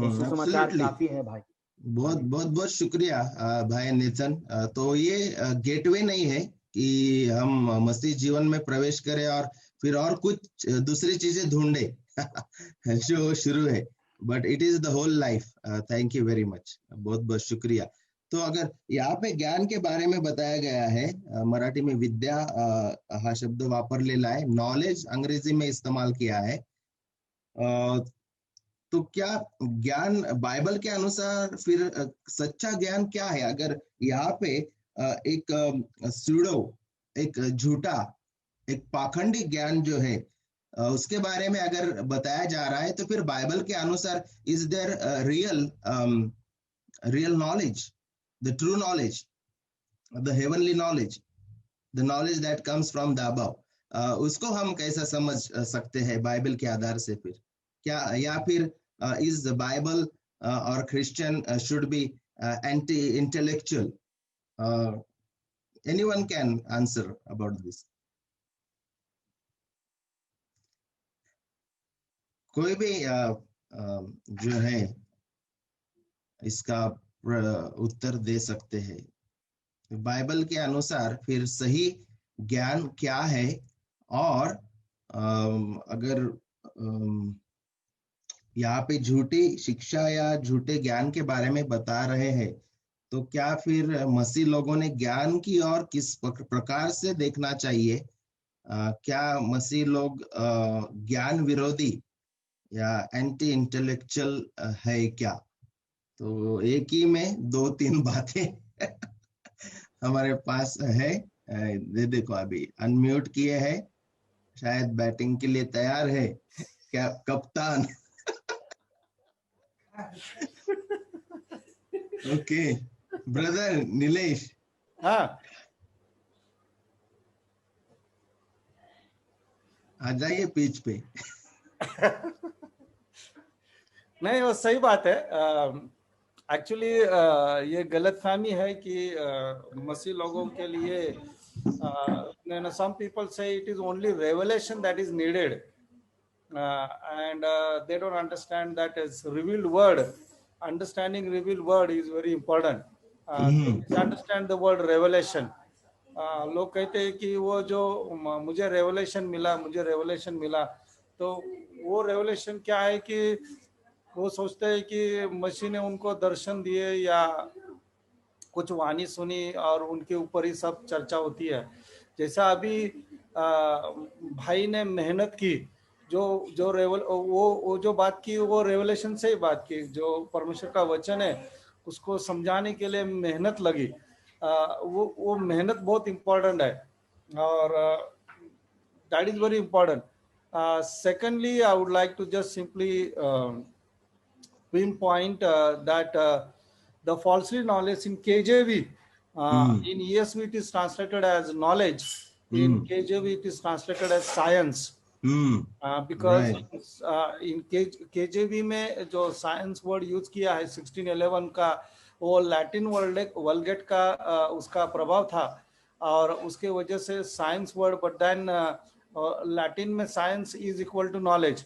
Speaker 3: तो सुसमाचार काफी है भाई।
Speaker 2: बहुत बहुत बहुत शुक्रिया भाई नेतन। तो ये गेटवे नहीं है कि हम मसीह जीवन में प्रवेश करें और फिर और कुछ दूसरी चीजें ढूंढे जो शुरू है, but it is the whole life. Thank you very much, बहुत बहुत शुक्रिया। तो अगर यहाँ पे ज्ञान के बारे में बताया गया है, मराठी में विद्या हा शब्द वापरलेला आहे, नॉलेज अंग्रेजी में इस्तेमाल किया है। तो क्या ज्ञान बाइबल के अनुसार फिर सच्चा ज्ञान क्या है? अगर यहाँ पे एक सूडो, एक झूठा, एक पाखंडी ज्ञान जो है उसके बारे में अगर बताया जा रहा है, तो फिर बाइबल के अनुसार is there real knowledge, the true knowledge, the heavenly knowledge, the knowledge that comes from the above, उसको हम कैसा समझ सकते हैं बाइबल के आधार से? फिर क्या, या फिर is the Bible or Christian should be anti-intellectual? Anyone can answer about this. कोई भी जो है इसका उत्तर दे सकते हैं। बाइबल के अनुसार फिर सही ज्ञान क्या है, और अगर यहाँ पे झूठी शिक्षा या झूठे ज्ञान के बारे में बता रहे हैं, तो क्या फिर मसीह लोगों ने ज्ञान की और किस प्रकार से देखना चाहिए? क्या मसीह लोग ज्ञान विरोधी या एंटी इंटेलेक्चुअल है क्या? तो एक ही में दो तीन बातें हमारे पास है। देखो अभी अनम्यूट किए हैं, शायद बैटिंग के लिए तैयार है क्या कप्तान? ओके ब्रदर नीलेश,
Speaker 4: हाँ
Speaker 2: आ जाइए पिच पे।
Speaker 4: नहीं, वो सही बात है। एक्चुअली ये गलतफहमी है कि मसीह लोगों के लिए some people say it is only revelation that is needed, and they don't understand that as revealed word. Understanding revealed word is very important. To understand the word revelation. लोग कहते हैं कि वो जो मुझे रेवलेशन मिला, तो वो रेवलेशन क्या है कि वो सोचते हैं कि मसीह ने उनको दर्शन दिए या कुछ वाणी सुनी और उनके ऊपर ही सब चर्चा होती है। जैसा अभी भाई ने मेहनत की, जो जो बात की वो रेवलेशन से ही बात की, जो परमेश्वर का वचन है उसको समझाने के लिए मेहनत लगी। वो मेहनत बहुत इम्पोर्टेंट है, और that is very important. Secondly, I would like to just simply pinpoint that the falsely knowledge in KJV, in ESV it is translated as knowledge, in KJV it is translated as science. Because in KJV में जो science word use किया है 1611 का, वो Latin वर्ल्डेट का उसका प्रभाव था, और उसके वजह से science word, but then Latin में science is equal to knowledge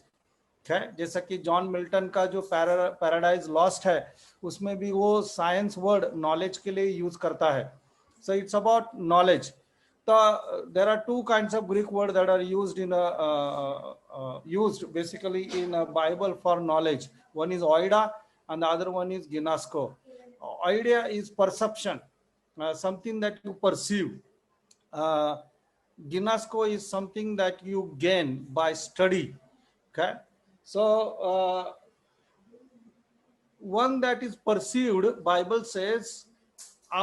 Speaker 4: है। जैसा कि जॉन मिल्टन का जो पैराडाइज लॉस्ट है उसमें भी वो साइंस वर्ड नॉलेज के लिए यूज करता है। So it's about knowledge. There are two kinds of Greek words that are used used basically in a Bible for knowledge. One is oida and the other one is ginosko. Oida is perception, something that you perceive. Ginosko is something that you gain by study. Okay, so one that is perceived, Bible says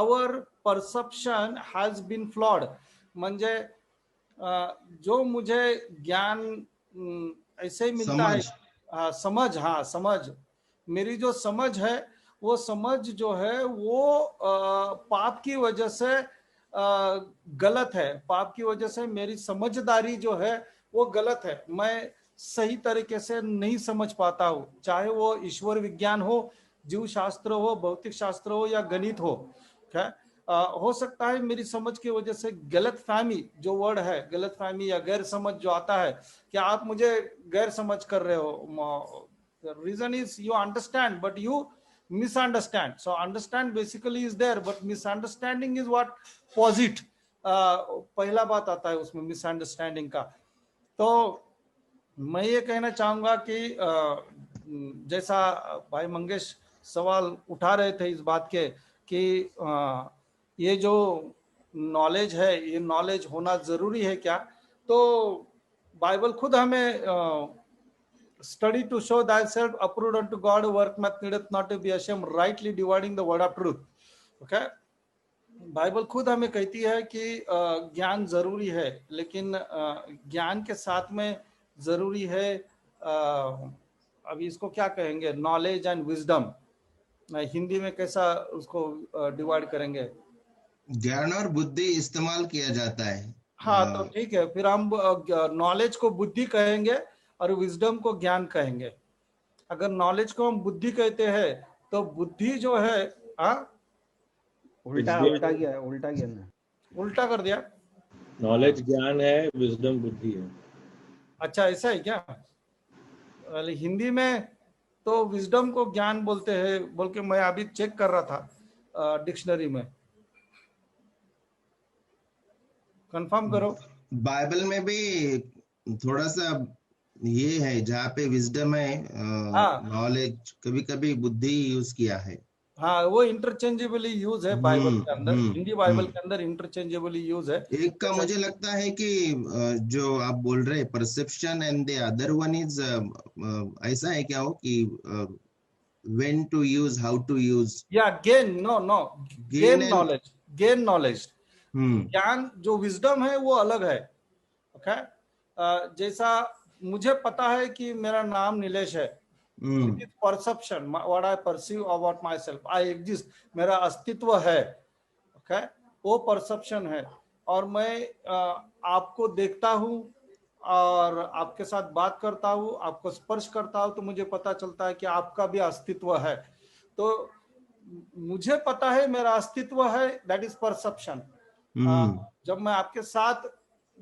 Speaker 4: our perception has been flawed. म्हणजे जो मुझे ज्ञान ऐसे ही मिलता है, समझ, मेरी जो समझ है वो समझ जो है वो पाप की वजह से गलत है। पाप की वजह से मेरी समझदारी जो है वो गलत है। मैं सही तरीके से नहीं समझ पाता हूँ, चाहे वो ईश्वर विज्ञान हो, जीव शास्त्र हो, भौतिक शास्त्र हो या गणित हो। हो सकता है मेरी समझ की वजह से गलत फहमी जो वर्ड है, गलत फहमी या गैर समझ जो आता है, कि आप मुझे गैर समझ कर रहे हो। Reason is you understand but you misunderstand. So understand basically is there but misunderstanding is what posit. पहला बात आता है उसमें मिसअंडरस्टैंडिंग का। तो मैं ये कहना चाहूंगा कि जैसा भाई मंगेश सवाल उठा रहे थे इस बात के कि ये जो नॉलेज है, ये नॉलेज होना जरूरी है क्या? तो बाइबल खुद हमें study to show thyself approved unto God, workman needeth not to be ashamed, rightly dividing the word of truth. Okay, Bible खुद हमें कहती है कि ज्ञान जरूरी है, लेकिन ज्ञान के साथ में जरूरी है, अभी इसको क्या कहेंगे, नॉलेज एंड विजडम। हिंदी में कैसा उसको डिवाइड करेंगे?
Speaker 2: ज्ञान और बुद्धि इस्तेमाल किया जाता है।
Speaker 4: हाँ, तो ठीक है, फिर हम नॉलेज को बुद्धि कहेंगे और विजडम को ज्ञान कहेंगे। अगर नॉलेज को हम बुद्धि कहते हैं तो बुद्धि जो है
Speaker 3: उल्टा किया,
Speaker 4: उल्टा कर दिया।
Speaker 5: नॉलेज ज्ञान है, विजडम बुद्धि है।
Speaker 4: अच्छा, ऐसा है क्या? हिंदी में तो विजडम को ज्ञान बोलते हैं बोल के मैं अभी चेक कर रहा था डिक्शनरी में। कंफर्म करो।
Speaker 2: बाइबल में भी थोड़ा सा ये है, जहाँ पे विजडम है, नॉलेज कभी कभी बुद्धि यूज किया है।
Speaker 4: हाँ, वो इंटरचेंजेबली यूज है बाइबल के अंदर, हिंदी बाइबल के अंदर इंटरचेंजेबली यूज है।
Speaker 2: एक का मुझे लगता है कि जो आप बोल रहे perception and the other one is, ऐसा है क्या हो कि when to use, how to use,
Speaker 4: या गेन नॉलेज। ज्ञान जो विजडम है वो अलग है। ओके, जैसा मुझे पता है कि मेरा नाम नीलेश है, perception, what I perceive about my self, I exist, मेरा अस्तित्व है। ओके, वो परसेप्शन है। और मैं आपको देखता हूँ और आपके साथ बात करता हूँ, आपको स्पर्श करता हूँ, तो मुझे पता चलता है कि आपका भी अस्तित्व है। तो मुझे पता है मेरा अस्तित्व है, दैट इज परसेप्शन। जब मैं आपके साथ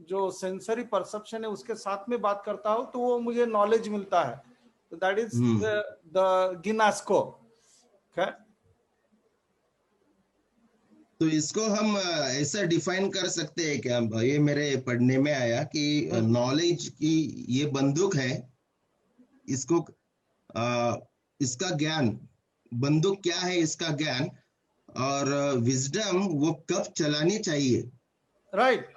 Speaker 4: जो सेंसरी परसेप्शन है उसके साथ में बात करता हूं तो वो मुझे नॉलेज मिलता है, तो दैट इज द गिनास्को।
Speaker 2: तो इसको हम ऐसा डिफाइन कर सकते हैं क्या? ये मेरे पढ़ने में आया कि नॉलेज की ये बंदूक है, इसको इसका ज्ञान, बंदूक क्या है इसका ज्ञान, और विजडम वो कब चलानी चाहिए,
Speaker 4: राइट,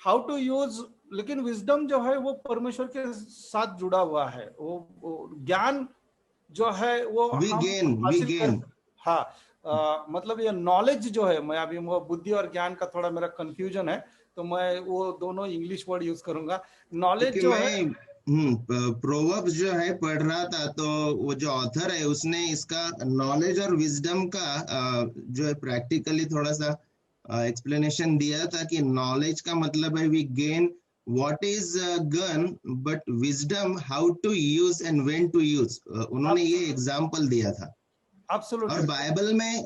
Speaker 4: हाउ टू यूज। लेकिन विजडम जो है वो परमेश्वर के साथ जुड़ा हुआ है, वो ज्ञान जो है वो
Speaker 2: गेन।
Speaker 4: हाँ, मतलब ये नॉलेज जो है, मैं अभी वो बुद्धि और ज्ञान का थोड़ा मेरा कंफ्यूजन है, तो मैं वो दोनों इंग्लिश वर्ड यूज करूंगा। नॉलेज जो है
Speaker 2: प्रोवर्ब्स जो है पढ़ रहा था, तो वो जो ऑथर है उसने इसका नॉलेज और विजडम का जो है प्रैक्टिकली थोड़ा सा एक्सप्लेनेशन दिया था कि नॉलेज का मतलब है we gain what is gun, but wisdom how to use and when to use. उन्होंने ये एग्जांपल दिया था। और
Speaker 4: एब्सोल्युटली
Speaker 2: बाइबल में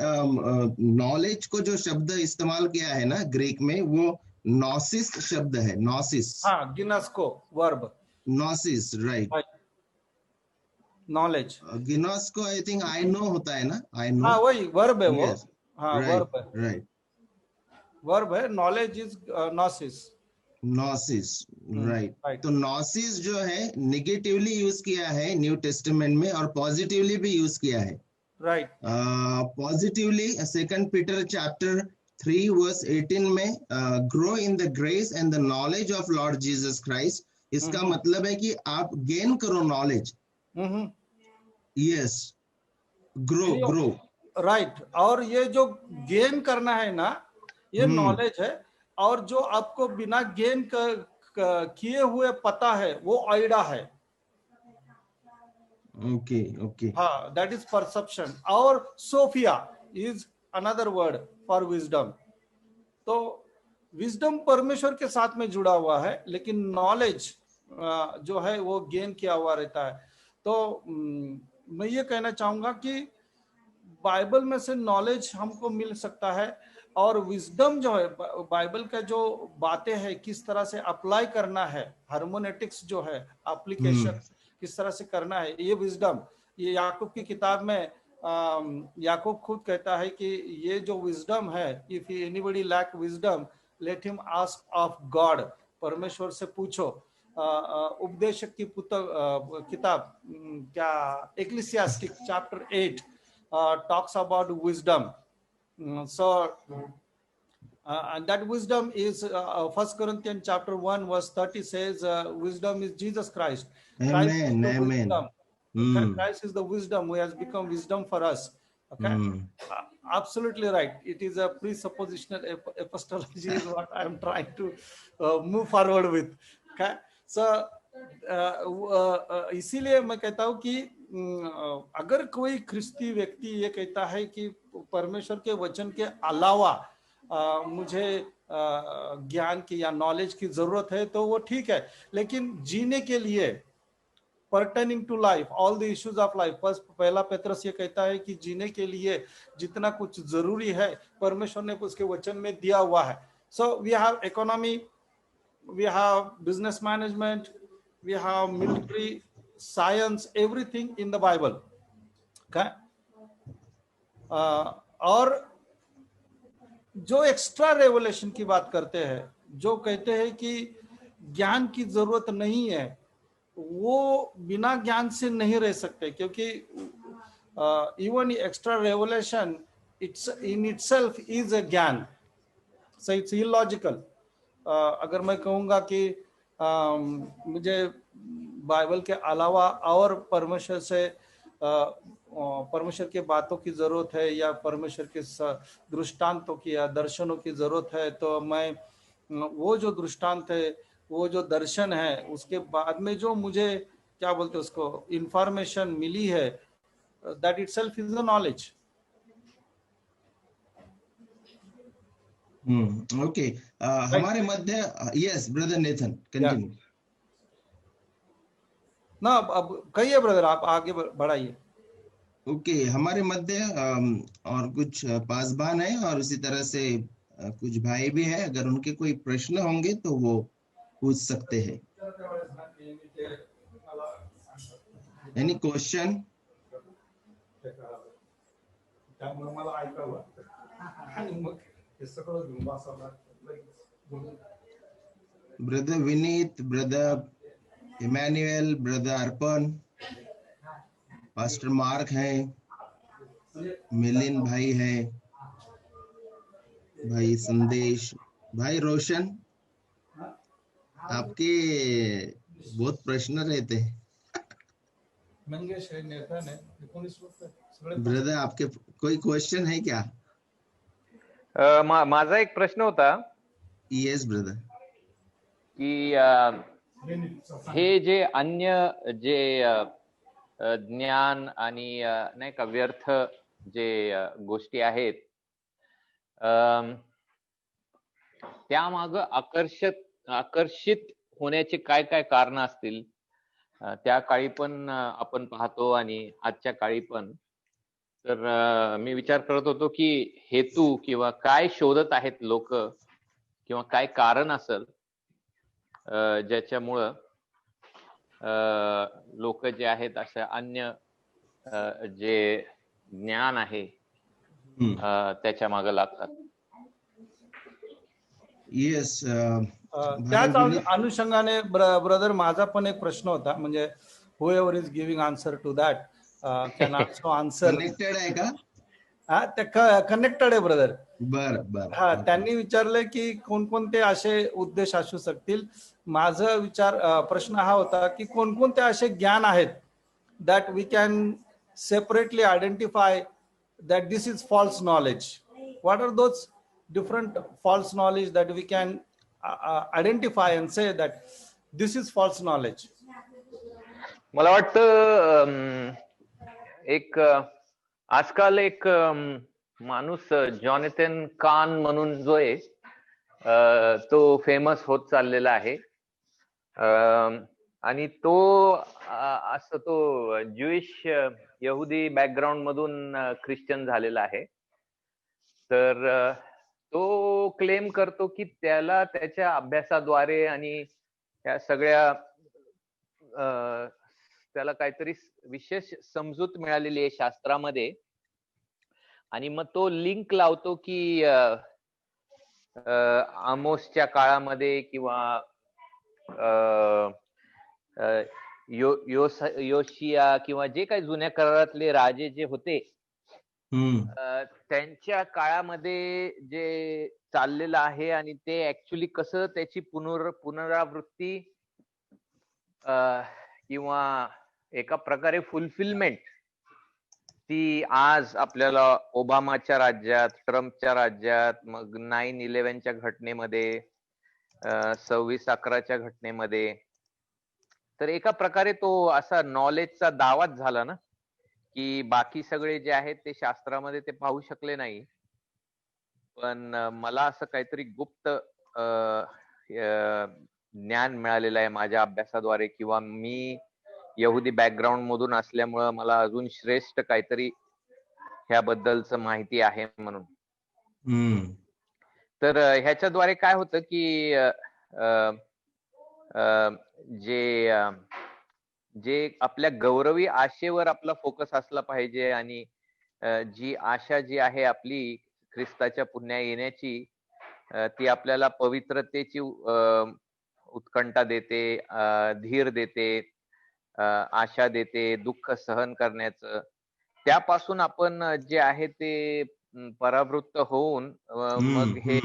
Speaker 2: नॉलेज को जो शब्द इस्तेमाल किया है ना ग्रीक में, वो नॉसिस शब्द है। नॉसिस,
Speaker 4: हाँ, गिनस्को वर्ब
Speaker 2: नॉसिस, राइट।
Speaker 4: नॉलेज,
Speaker 2: गिनोस को आई थिंक आई नो होता है ना, आई नो।
Speaker 4: हाँ वही वर्ब है वो,
Speaker 2: यस,
Speaker 4: हाँ
Speaker 2: राइट
Speaker 4: वर्ब है,
Speaker 2: राइट,
Speaker 4: वर्ब है। Knowledge is gnosis,
Speaker 2: gnosis, right.
Speaker 4: Right,
Speaker 2: तो नॉसिस जो है निगेटिवली यूज किया है न्यू टेस्टामेंट में, और पॉजिटिवली भी यूज किया है।
Speaker 4: Right,
Speaker 2: positively 2 Peter chapter 3 verse 18 में grow in the grace and the knowledge of Lord Jesus Christ. इसका मतलब है कि आप गेन करो knowledge. Yes, grow grow.
Speaker 4: Right. और ये जो गेन करना है ना, ये नॉलेज है। और जो आपको बिना गेन किए हुए पता है, वो आइडा है।
Speaker 2: ओके ओके,
Speaker 4: हाँ, दैट इज परसेप्शन। और Sophia is another word for wisdom. तो विजडम परमेश्वर के साथ में जुड़ा हुआ है, लेकिन नॉलेज जो है वो गेन किया हुआ रहता है। तो मैं ये कहना चाहूंगा कि बाइबल में से नॉलेज हमको मिल सकता है, और विजडम जो है, बाइबल का जो बातें हैं किस तरह से अप्लाई करना है, हार्मोनेटिक्स जो है, एप्लीकेशन किस तरह से करना है, ये विजडम, ये याकूब की किताब में याकूब खुद कहता है कि ये जो विजडम है, if anybody lack wisdom let him ask of God, परमेश्वर से पूछो। उपदेशक की किताब क्या, Ecclesiastic chapter 8 talks about wisdom. And that wisdom is 1 Corinthians chapter 1 verse 30 says wisdom is Jesus Christ. Christ is the wisdom. Christ is the wisdom who has become wisdom for us. Okay, absolutely right. It is a presuppositional epistology is what I am trying to move forward with. Okay, so इसीलिए मैं कहता हूँ कि अगर कोई ख्रिस्ती व्यक्ति ये कहता है कि परमेश्वर के वचन के अलावा मुझे ज्ञान की या नॉलेज की जरूरत है, तो वो ठीक है। लेकिन जीने के लिए, pertaining to life, all the issues of life, पहला पेत्रस ये कहता है कि जीने के लिए जितना कुछ जरूरी है परमेश्वर ने उसके वचन में दिया हुआ है। So we have economy, we have business management, we have military, science, everything in the Bible. Okay? और जो एक्स्ट्रा रेवलेशन की बात करते हैं, जो कहते हैं कि ज्ञान की जरूरत नहीं है, वो बिना ज्ञान से नहीं रह सकते, क्योंकि even extra revelation it's in itself is a gyan. So it's illogical. अगर मैं कहूँगा कि मुझे बाइबल के अलावा और परमेश्वर से परमेश्वर के बातों की जरूरत है, या परमेश्वर के दृष्टांतों की या दर्शनों की जरूरत है, तो मैं वो जो दृष्टांत है, वो जो दर्शन है, उसके बाद में जो मुझे क्या बोलते हैं उसको इंफॉर्मेशन मिली है, that itself is the knowledge.
Speaker 2: Okay, हमारे मध्य, यस ब्रदर नेथन कंटिन्यू।
Speaker 4: ना अब कहिए ब्रदर, आप आगे बढ़ाइए।
Speaker 2: ओके, हमारे मध्य और कुछ पासबान है, और उसी तरह से कुछ भाई भी है। अगर उनके कोई प्रश्न होंगे तो वो पूछ सकते हैं। Any question? Brother Vineet, brother Emmanuel, brother Arpan, pastor Mark है, मिलिन भाई है, भाई संदेश, भाई रोशन, आपके बहुत प्रश्न रहते हैं ब्रदर। आपके कोई क्वेश्चन है क्या?
Speaker 6: माझा एक प्रश्न होता.
Speaker 2: Yes brother.
Speaker 6: की हे जे अन्य जे ज्ञान आणि नाही का व्यर्थ जे गोष्टी आहेत, त्यामाग आकर्षित होण्याचे काय काय कारण असतील, त्या काळी पण आपण पाहतो आणि आजच्या काळी पण. तर मी विचार करत होतो की हेतू किंवा काय शोधत आहेत लोक, किंवा काय कारण असेल ज्याच्यामुळं लोक जे आहेत अशा अन्य जे ज्ञान आहे त्याच्या मागे लागतात.
Speaker 2: येस.
Speaker 4: त्याच अनुषंगाने ब्रदर माझा पण एक प्रश्न होता, म्हणजे whoever is giving answer to that can also answer.
Speaker 2: Connected आहे का?
Speaker 4: हा, ते कनेक्टेड आहे ब्रदर.
Speaker 2: बर.
Speaker 4: हा, त्यांनी विचारले की कोणकोणते असे उद्देश असू शकतील. माझा प्रश्न हा होता की कोणकोणते असे ज्ञान आहेत that we can separately identify that this is false knowledge. What are those different false knowledge that we can identify and say that this is false knowledge?
Speaker 6: मला वाटतं एक आजकाल एक माणूस जॉनेथन कान म्हणून जो आहे तो फेमस होत चाललेला आहे. आणि तो असं तो ज्यूइश यहुदी बॅकग्राऊंड मधून ख्रिश्चन झालेला आहे. तर तो क्लेम करतो की त्याला त्याच्या अभ्यासाद्वारे आणि या सगळ्या त्याला काहीतरी विशेष समजूत मिळालेली आहे शास्त्रामध्ये. आणि मग तो लिंक लावतो की आमोसच्या काळामध्ये किंवा योशिया किंवा जे काही जुन्या करारातले राजे जे होते त्यांच्या काळामध्ये जे चाललेलं आहे आणि ते ऍक्च्युली कसं त्याची पुनरावृत्ती किंवा एका प्रकारे फुलफिलमेंट ती आज आपल्याला ओबामाच्या राज्यात, ट्रम्पच्या राज्यात, मग 9/11च्या घटनेमध्ये, 26/11च्या घटनेमध्ये, तर एका प्रकारे तो असा नॉलेजचा दावाच झाला ना, की बाकी सगळे जे आहेत ते शास्त्रामध्ये ते पाहू शकले नाही. पण मला असं काहीतरी गुप्त ज्ञान मिळालेलं आहे माझ्या अभ्यासाद्वारे, किंवा मी यहुदी बॅकग्राऊंड मधून असल्यामुळं मला अजून श्रेष्ठ काहीतरी ह्याबद्दलच माहिती आहे म्हणून. तर ह्याच्याद्वारे काय होतं की जे आपल्या गौरवी आशेवर आपला फोकस असला पाहिजे, आणि जी आशा जी आहे आपली ख्रिस्ताच्या पुन्हा येण्याची, ती आपल्याला पवित्रतेची उत्कंठा देते, धीर देते, आशा देते, दुःख सहन करण्याचं. त्यापासून आपण जे आहे ते परावृत्त होऊन मग हे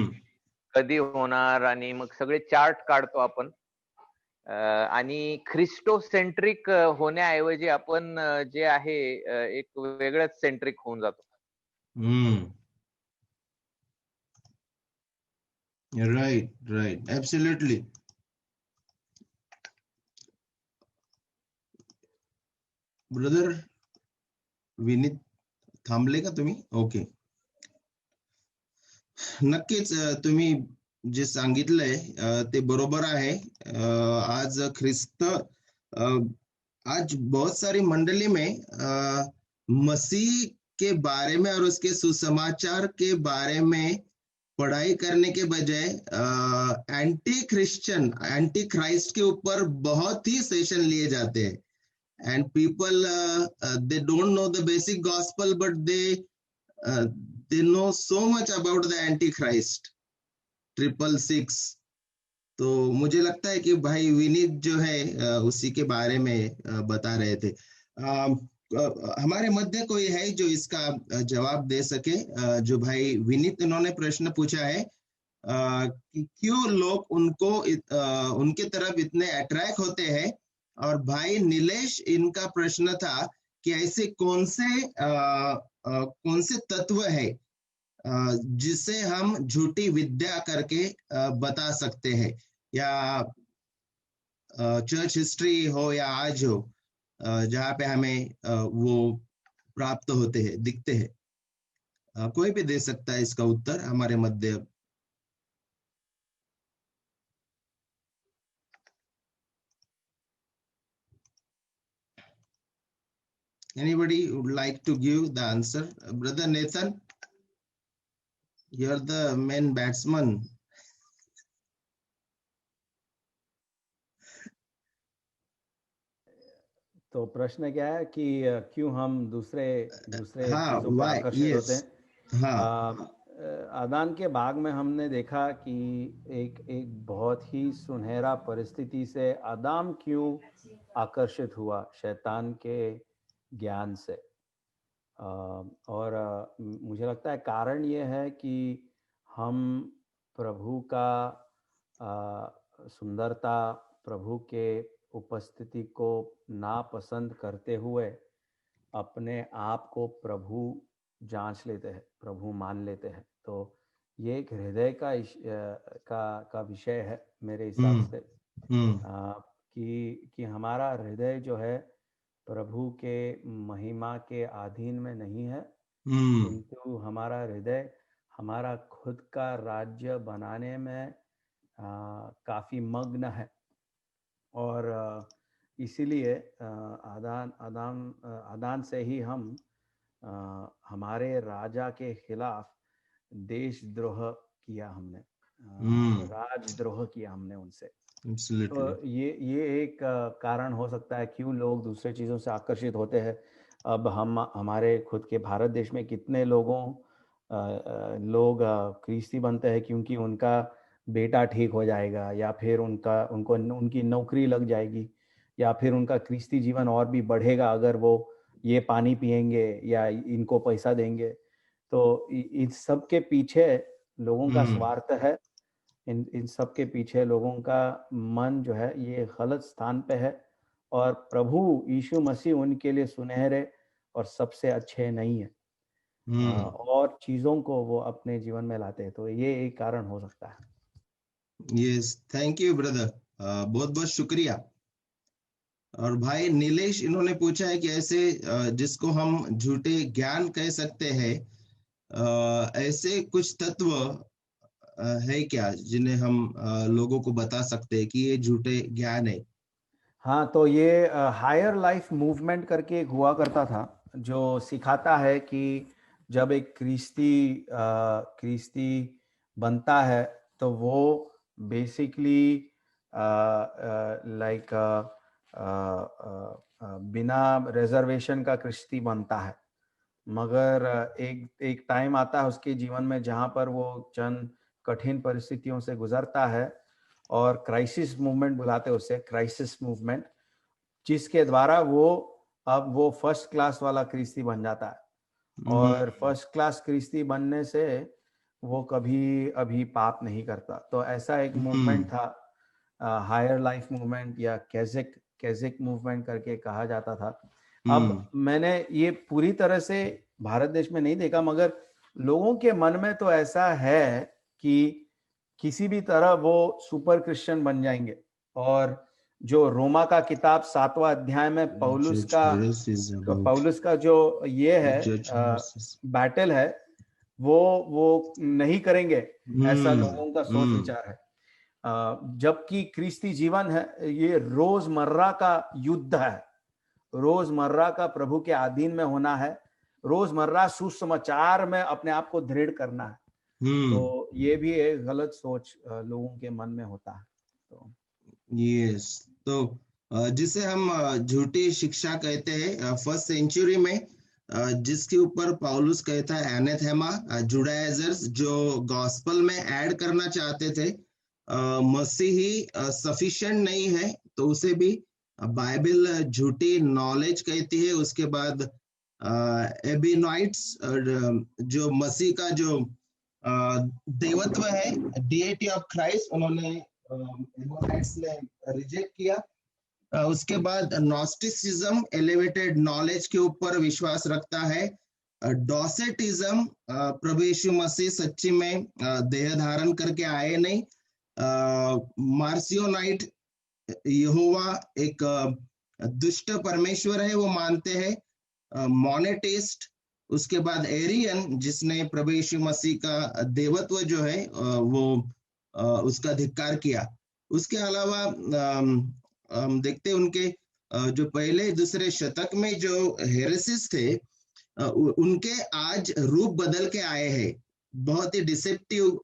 Speaker 6: कधी होणार, आणि मग सगळे चार्ट काढतो आपण, आणि ख्रिस्टोसेंट्रिक होण्याऐवजी आपण जे आहे एक वेगळंच सेंट्रिक होऊन जातो.
Speaker 2: Right, absolutely. ब्रदर विनीत थांबले का तुम्ही? ओके. नक्कीच तुम्ही जे सांगितलंय ते बरोबर आहे. आज आज बहुत सारी मंडली में मसीह के बारे में और उसके सुसमाचार के बारे में पढ़ाई करने के बजाय एंटी क्राइस्ट के ऊपर बहुत ही सेशन लिए जाते हैं. And people they don't know the basic gospel, but they know so much about the antichrist 666. तो मुझे लगता है कि भाई विनीत जो है उसी के बारे में बता रहे थे. हमारे मध्य कोई है जो इसका जवाब दे सके? जो भाई विनीत इन्होंने प्रश्न पूछा है कि क्यों लोग उनके तरफ इतने अट्रैक्ट होते हैं. और भाई नीलेश इनका प्रश्न था कि ऐसे कौन से तत्व है जिसे हम झूठी विद्या करके बता सकते हैं, या चर्च हिस्ट्री हो या आज हो, जहाँ पे हमें वो प्राप्त होते हैं, दिखते हैं। कोई भी दे सकता है इसका उत्तर हमारे मध्य। Anybody would like to give the answer? Brother Nathan, you're the main batsman.
Speaker 3: तो प्रश्न क्या है कि क्यों हम दूसरे दूसरे
Speaker 2: हाँ,
Speaker 3: चीजों पर
Speaker 2: why?
Speaker 3: आकर्षित होते
Speaker 2: Yes.
Speaker 3: हैं।
Speaker 2: हाँ,
Speaker 3: आदान के भाग में हमने देखा कि एक बहुत ही सुनहरा परिस्थिति से आदम क्यों आकर्षित हुआ शैतान के ज्ञान से। और मुझे लगता है कारण ये है कि हम प्रभु का सुंदरता, प्रभु के उपस्थिति को नापसंद करते हुए अपने आप को प्रभु जांच लेते हैं, प्रभु मान लेते हैं। तो ये एक हृदय का विषय है मेरे हिसाब से, कि हमारा हृदय जो है प्रभु के महिमा के अधीन में नहीं है, किंतु हमारा हृदय हमारा खुद का राज्य बनाने में काफी मग्न है। और इसीलिए आदान से ही हम हमारे राजा के खिलाफ देशद्रोह किया हमने, राजद्रोह किया हमने उनसे। तो ये एक कारण हो सकता है क्यों लोग दूसरे चीजों से आकर्षित होते हैं। अब हमारे खुद के भारत देश में कितने लोग ख्रिस्ती बनते हैं क्योंकि उनका बेटा ठीक हो जाएगा, या फिर उनकी नौकरी लग जाएगी, या फिर उनका ख्रिस्ती जीवन और भी बढ़ेगा अगर वो ये पानी पिएंगे या इनको पैसा देंगे। तो इन सब के पीछे लोगों का स्वार्थ है, इन सब के पीछे लोगों का मन जो है ये गलत स्थान पे है, और प्रभु यीशु मसीह उनके लिए सुनहरे और सबसे अच्छे नहीं है, और चीजों को वो अपने जीवन में लाते हैं। तो ये एक कारण हो सकता है।
Speaker 2: यस, थैंक यू ब्रदर, बहुत बहुत शुक्रिया। और भाई नीलेश इन्होंने पूछा है कि ऐसे जिसको हम झूठे ज्ञान कह सकते हैं, ऐसे कुछ तत्व है क्या जिन्हें हम लोगों को बता सकते हैं कि ये झूठे ज्ञान है?
Speaker 3: हाँ, तो ये हायर लाइफ मूवमेंट करके एक हुआ करता था जो सिखाता है कि जब एक ख्रिस्ती बनता है तो वो बेसिकली लाइक बिना रिजर्वेशन का ख्रिस्ती बनता है। मगर एक टाइम आता है उसके जीवन में जहाँ पर वो चंद कठिन परिस्थितियों से गुजरता है, और क्राइसिस मूवमेंट बुलाते हैं उसे, क्राइसिस मूवमेंट, जिसके द्वारा वो फर्स्ट क्लास वाला ख्रिस्ती बन जाता है। और फर्स्ट क्लास ख्रिस्ती बनने से वो कभी अभी पाप नहीं करता। तो ऐसा एक मूवमेंट था, हायर लाइफ मूवमेंट या कैजिक मूवमेंट करके कहा जाता था। अब मैंने ये पूरी तरह से भारत देश में नहीं देखा, मगर लोगों के मन में तो ऐसा है कि किसी भी तरह वो सुपर क्रिश्चियन बन जाएंगे। और जो रोमा का किताब 7वां अध्याय में पौलुस का जो ये है बैटल है, वो नहीं करेंगे, ऐसा लोगों का सोच विचार है। जबकि ख्रिस्ती जीवन है ये रोजमर्रा का युद्ध है, रोजमर्रा का प्रभु के अधीन में होना है, रोजमर्रा सुसमाचार में अपने आप को दृढ़ करना है। तो ये भी एक गलत सोच लोगों के मन में होता है। तो
Speaker 2: यस, तो जिसे हम झूठी शिक्षा कहते हैं, फर्स्ट सेंचुरी में जिसके ऊपर पौलुस कहता है एनाथेमा, जुडाइजर्स जो गॉस्पल में ऐड करना चाहते थे मसीही सफिशिएंट नहीं है तो उसे भी बाइबल झूठी नॉलेज कहती है। उसके बाद एबिनाइट्स जो मसीह का जो देवत्व है, डिएटी ऑफ क्राइस्ट, उन्होंने एबिनाइट्स ने रिजेक्ट किया। उसके बाद नॉस्टिसिज्म एलिवेटेड नॉलेज के ऊपर विश्वास रखता है। डॉसेटिज्म प्रभु यीशु मसीह सच्ची में देह धारण करके आए नहीं। मार्सियोनाइट यहोवा एक दुष्ट परमेश्वर है वो मानते हैं, मोनेटिस्ट, उसके बाद एरियन जिसने प्रभु यीशु मसीह का देवत्व जो है वो उसका धिक्कार किया। उसके अलावा हम देखते उनके जो पहले दूसरे शतक में जो हेरेसिस थे उनके आज रूप बदल के आए हैं। बहुत ही डिसेप्टिव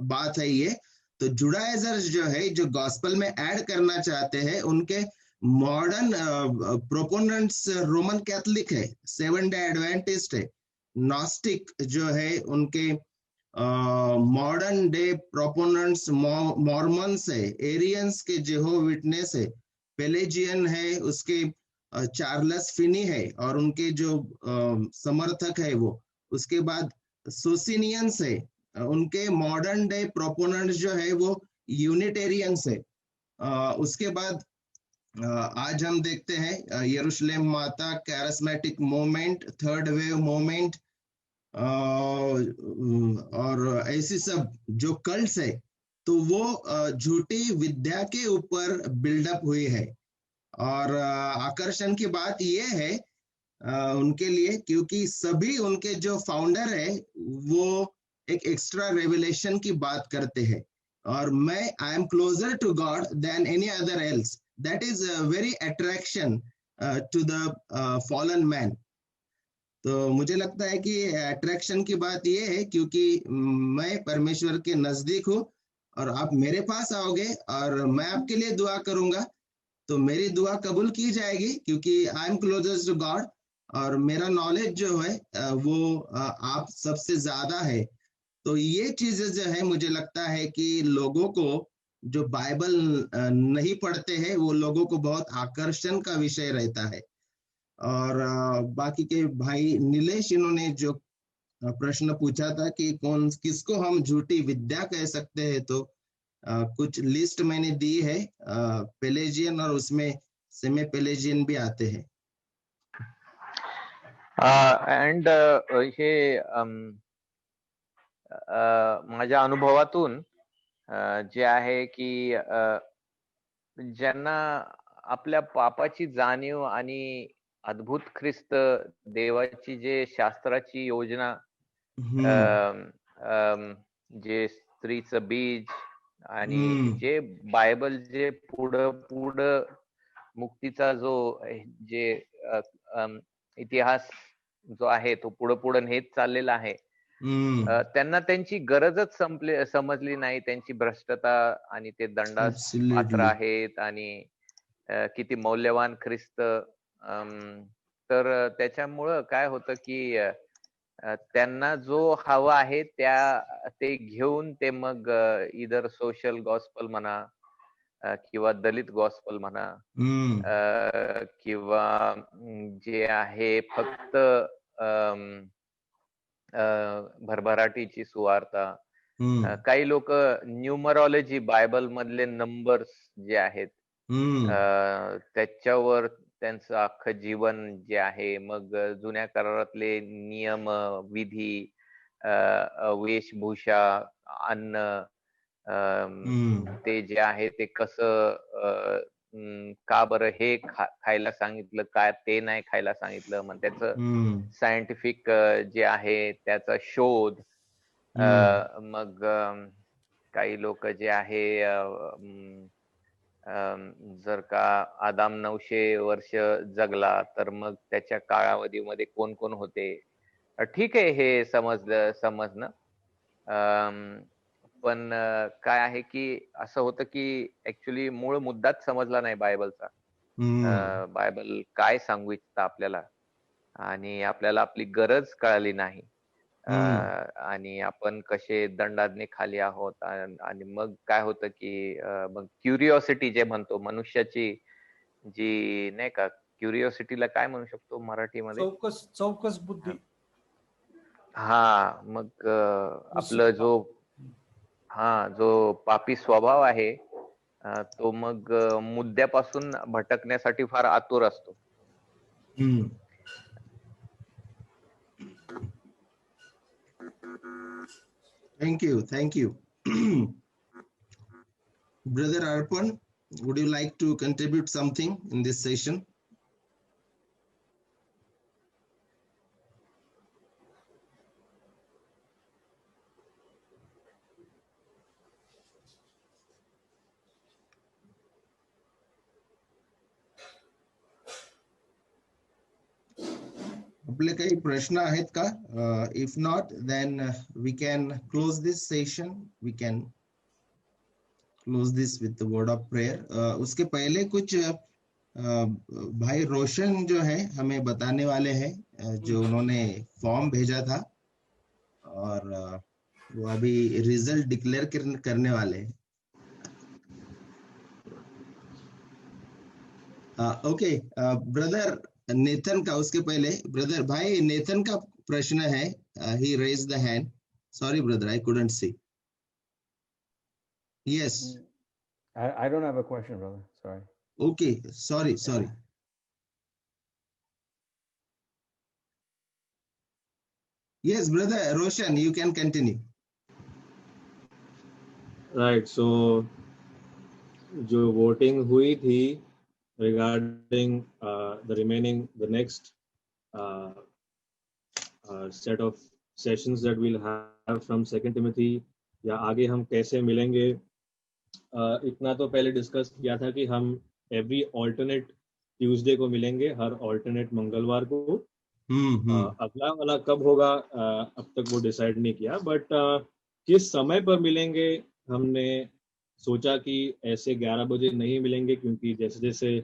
Speaker 2: बात है ये। तो जुडाइजर्स जो है जो गॉस्पेल में ऐड करना चाहते हैं उनके मॉडर्न प्रोपोनेंट्स रोमन कैथोलिक है, सेवन डे एडवेंटिस्ट है, नॉस्टिक जो है उनके मॉडर्न डे प्रोपोनेंट्स मॉर्मन्स है, एरियंस के जेहो विटनेस है, पेलेजियन है, उसके चार्ल्स फिनी है और उनके जो समर्थक है वो। उसके बाद सोसिनियंस है, उनके मॉडर्न डे प्रोपोनेंट्स जो है वो यूनिटेरियंस है। उसके बाद आज हम देखते हैं यरूशलेम माता, charismatic movement, third wave movement और ऐसी सब जो कल्ट्स है तो वो झूठी विद्या के ऊपर बिल्डअप हुई है। और आकर्षण की बात ये है उनके लिए क्योंकि सभी उनके जो फाउंडर है वो एक एक्स्ट्रा रेवलेशन की बात करते हैं और मैं I am closer to God than any other else. That is very attraction to the fallen man. तो मुझे लगता है कि अट्रैक्शन की बात ये है क्योंकि मैं परमेश्वर के नजदीक हूँ और आप मेरे पास आओगे और मैं आपके लिए दुआ करूंगा तो मेरी दुआ कबूल की जाएगी क्योंकि I am closest to God और मेरा नॉलेज जो है वो आप सबसे ज्यादा है। तो ये चीजें जो है मुझे लगता है कि लोगों को जो बाइबल नहीं पढ़ते हैं वो लोगों को बहुत आकर्षण का विषय रहता है। और बाकी के भाई नीलेश इन्होंने जो प्रश्न पूछा था कि कौन किसको हम झूठी विद्या कह सकते हैं, तो कुछ लिस्ट मैंने दी है, पेलेजियन और उसमें सेमी पेलेजियन भी आते हैं।
Speaker 6: अँड हे माझ्या अनुभवातून जे आहे की ज्यांना आपल्या पापाची जाणीव आणि अद्भुत ख्रिस्त देवाची जे शास्त्राची योजना जे स्त्रीचं बीज आणि जे बायबल जे पुढं मुक्तीचा जो जे इतिहास जो आहे तो पुढं नेत चाललेला आहे, त्यांना त्यांची गरजच समजली नाही, त्यांची भ्रष्टता आणि ते दंडास पात्र आहेत आणि किती मौल्यवान ख्रिस्त। तर त्याच्यामुळं काय होतं की त्यांना जो हवा आहे ते घेऊन ते मग इधर सोशल गॉस्पल म्हणा किंवा दलित गॉस्पल म्हणा किंवा जे आहे फक्त भरभराटीची सुवार्ता, काही लोक न्यूमरॉलॉजी बायबल मधले नंबर्स जे आहेत त्याच्यावर त्यांचं अख्खं जीवन जे आहे, मग जुन्या करारातले नियम विधी, वेशभूषा, अन्न, ते जे आहे ते कसं का बरं हे खायला सांगितलं, काय ते नाही खायला सांगितलं, मग त्याचं सायंटिफिक जे आहे त्याचा शोध। मग काही लोक जे आहे जर का आदाम 900 वर्ष जगला तर मग त्याच्या काळावधीमध्ये कोण कोण होते, ठीक आहे हे समजणं, पण काय आहे की असं होतं की ऍक्च्युली मूळ मुद्दाच समजला नाही बायबलचा। बायबल काय सांगू इच्छितं आपल्याला आणि आपल्याला आपली गरज कळाली नाही आणि आपण कसे दंडाने खाली आहोत। आणि मग काय होतं की मग क्युरिओसिटी जे म्हणतो मनुष्याची जी नाही का, क्युरिओसिटीला काय म्हणू शकतो मराठीमध्ये?
Speaker 4: चौकस बुद्धी।
Speaker 6: हा, मग आपलं जो पापी स्वभाव आहे तो मग मुद्द्यापासून भटकण्यासाठी फार आतुर असतो।
Speaker 2: Thank you brother Arpan. would you like to contribute something in this session? आपले काही प्रश्न आहेत का? If not, then we can close this session. We can close this with the word of prayer. उसके पहले कुछ भाई रोशन जो है हमें बताने वाले हैं, जो उन्होंने फॉर्म भेजा था और वो अभी रिजल्ट डिक्लेयर करने वाले हैं. ओके, ब्रदर नेथन का उसके पहले ब्रदर भाई नेथन का प्रश्न है. He raise the hand. Sorry brother, I couldn't see. Yes.
Speaker 3: I don't have a question, brother. Sorry.
Speaker 2: Okay, sorry. Yes, brother Roshan, you can continue.
Speaker 5: Right. So जो voting हुई थी regarding the next set of sessions that we'll have from 2 Timothy, या आगे हम कैसे मिलेंगे, इतना तो पहले डिस्कस किया था कि हम एवरी ऑल्टरनेट ट्यूसडे को मिलेंगे, हर ऑल्टरनेट मंगलवार को. अगला वाला कब होगा अब तक वो डिसाइड नहीं किया, बट किस समय पर मिलेंगे हमने सोचा कि ऐसे 11 बजे नहीं मिलेंगे, क्योंकि जैसे जैसे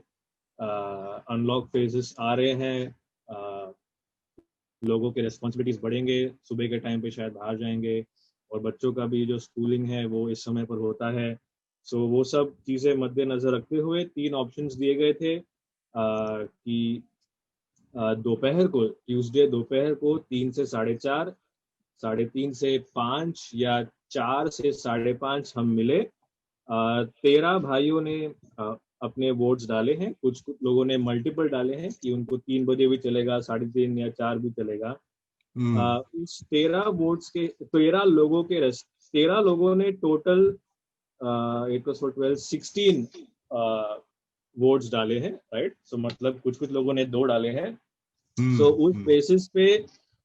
Speaker 5: अनलॉक फेजेस आ रहे हैं, लोगों के रिस्पॉन्सिबिलिटीज बढ़ेंगे, सुबह के टाइम पे शायद बाहर जाएंगे, और बच्चों का भी जो स्कूलिंग है वो इस समय पर होता है. सो वो सब चीज़ें मद्देनजर रखते हुए 3 ऑप्शंस दिए गए थे कि दोपहर को, ट्यूसडे दोपहर को 3 से 4:30, 3:30 से 5 या 4 से 5:30 हम मिले. 13 भाइयों ने अपने वोट्स डाले हैं. कुछ लोगों ने मल्टीपल डाले हैं कि उनको 3 बजे भी चलेगा, 3:30 या 4 भी चलेगा. उस 13 वोट्स के 13 लोगों ने टोटल 16 वोट्स डाले हैं, राइट. सो मतलब कुछ लोगों ने 2 डाले हैं. सो उस बेसिस पे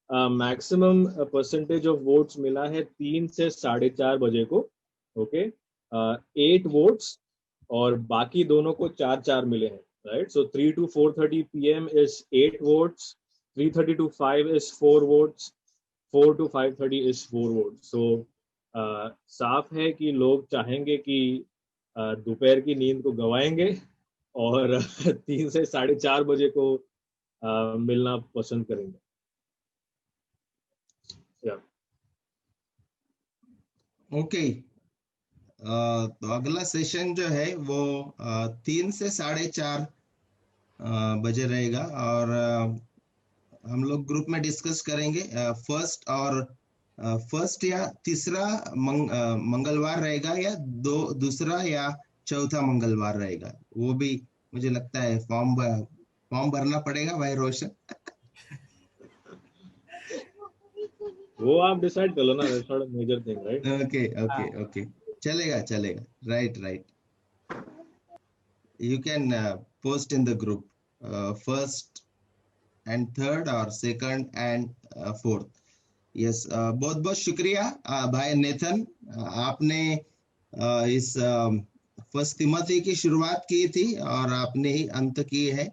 Speaker 5: मैक्सिमम परसेंटेज ऑफ वोट्स मिला है 3 से 4:30 बजे को. ओके, 8 वोट्स, और बाकी दोनों को 4 मिले हैं, right. So 3 to 4:30 PM is 8 votes, 3:30 to 5 is 4 votes, 4 to 5:30 is 4 votes. So साफ है कि लोग चाहेंगे कि दोपहर की नींद को गवाएंगे और 3 से 4:30 बजे को मिलना पसंद करेंगे.
Speaker 2: ओके, तो अगला सेशन जो है वो 3 से 4:30 बजे रहेगा, और हम लोग ग्रुप में डिस्कस करेंगे. फर्स्ट या तीसरा मंगलवार रहेगा, या दूसरा या चौथा मंगलवार रहेगा. वो भी मुझे लगता है फॉर्म भरना पड़ेगा भाई रोशन.
Speaker 5: वो आप डिसाइड कर लो ना, that's not a major thing, right.
Speaker 2: Okay, चलेगा. Right. You can post in the group first and third, or second and fourth. Yes, बहुत शुक्रिया भाई नेथन. आपने इस 1 तिमोथी की शुरुआत की थी और आपने ही अंत की है,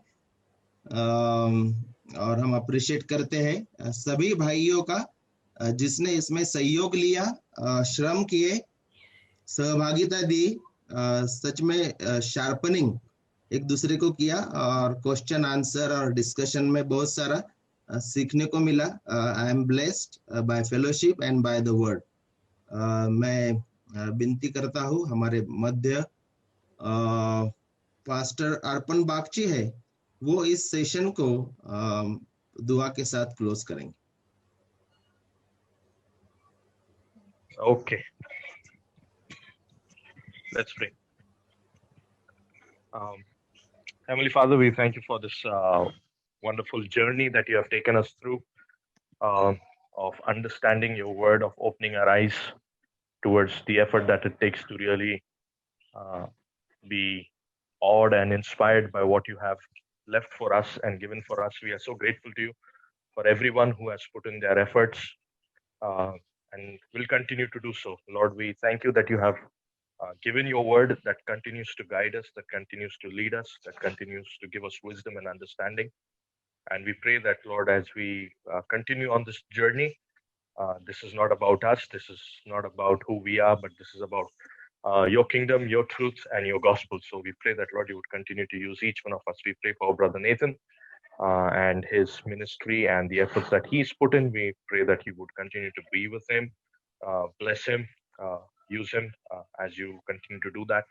Speaker 2: और हम अप्रिशिएट करते हैं सभी भाइयों का जिसने इसमें सहयोग लिया, श्रम किए, सहभागिता दी. सच में शार्पनिंग एक दूसरे को किया, और क्वेश्चन आंसर और डिस्कशन में बहुत सारा सीखने को मिला. I am blessed by fellowship and by the word. मैं विनती करता हूँ हमारे मध्य पास्टर अर्पण बागची है, वो इस सेशन को दुआ के साथ क्लोज करेंगे.
Speaker 7: Okay. Let's pray. Heavenly Father, we thank you for this wonderful journey that you have taken us through, of understanding your word, of opening our eyes towards the effort that it takes to really be awed and inspired by what you have left for us and given for us. We are so grateful to you for everyone who has put in their efforts and will continue to do so. Lord, we thank you that you have given your word that continues to guide us, that continues to lead us, that continues to give us wisdom and understanding. And we pray that, Lord, as we continue on this journey, this is not about us, this is not about who we are, but this is about your kingdom, your truth, and your gospel. So we pray that, Lord, you would continue to use each one of us. We pray for our brother Nathan and his ministry and the efforts that he's put in. We pray that you would continue to be with him, bless him, use him as you continue to do that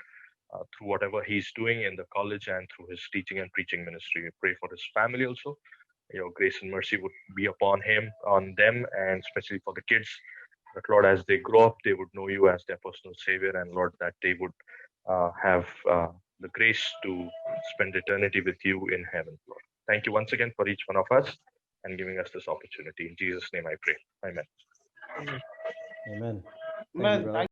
Speaker 7: through whatever he's doing in the college and through his teaching and preaching ministry. We pray for his family also. Your grace and mercy would be upon him, on them, and especially for the kids. That, Lord, as they grow up, they would know you as their personal savior, and Lord, that they would have the grace to spend eternity with you in heaven, Lord. Thank you once again for each one of us and giving us this opportunity. In Jesus' name I pray. Amen.
Speaker 3: Amen.
Speaker 4: Amen.
Speaker 3: brother.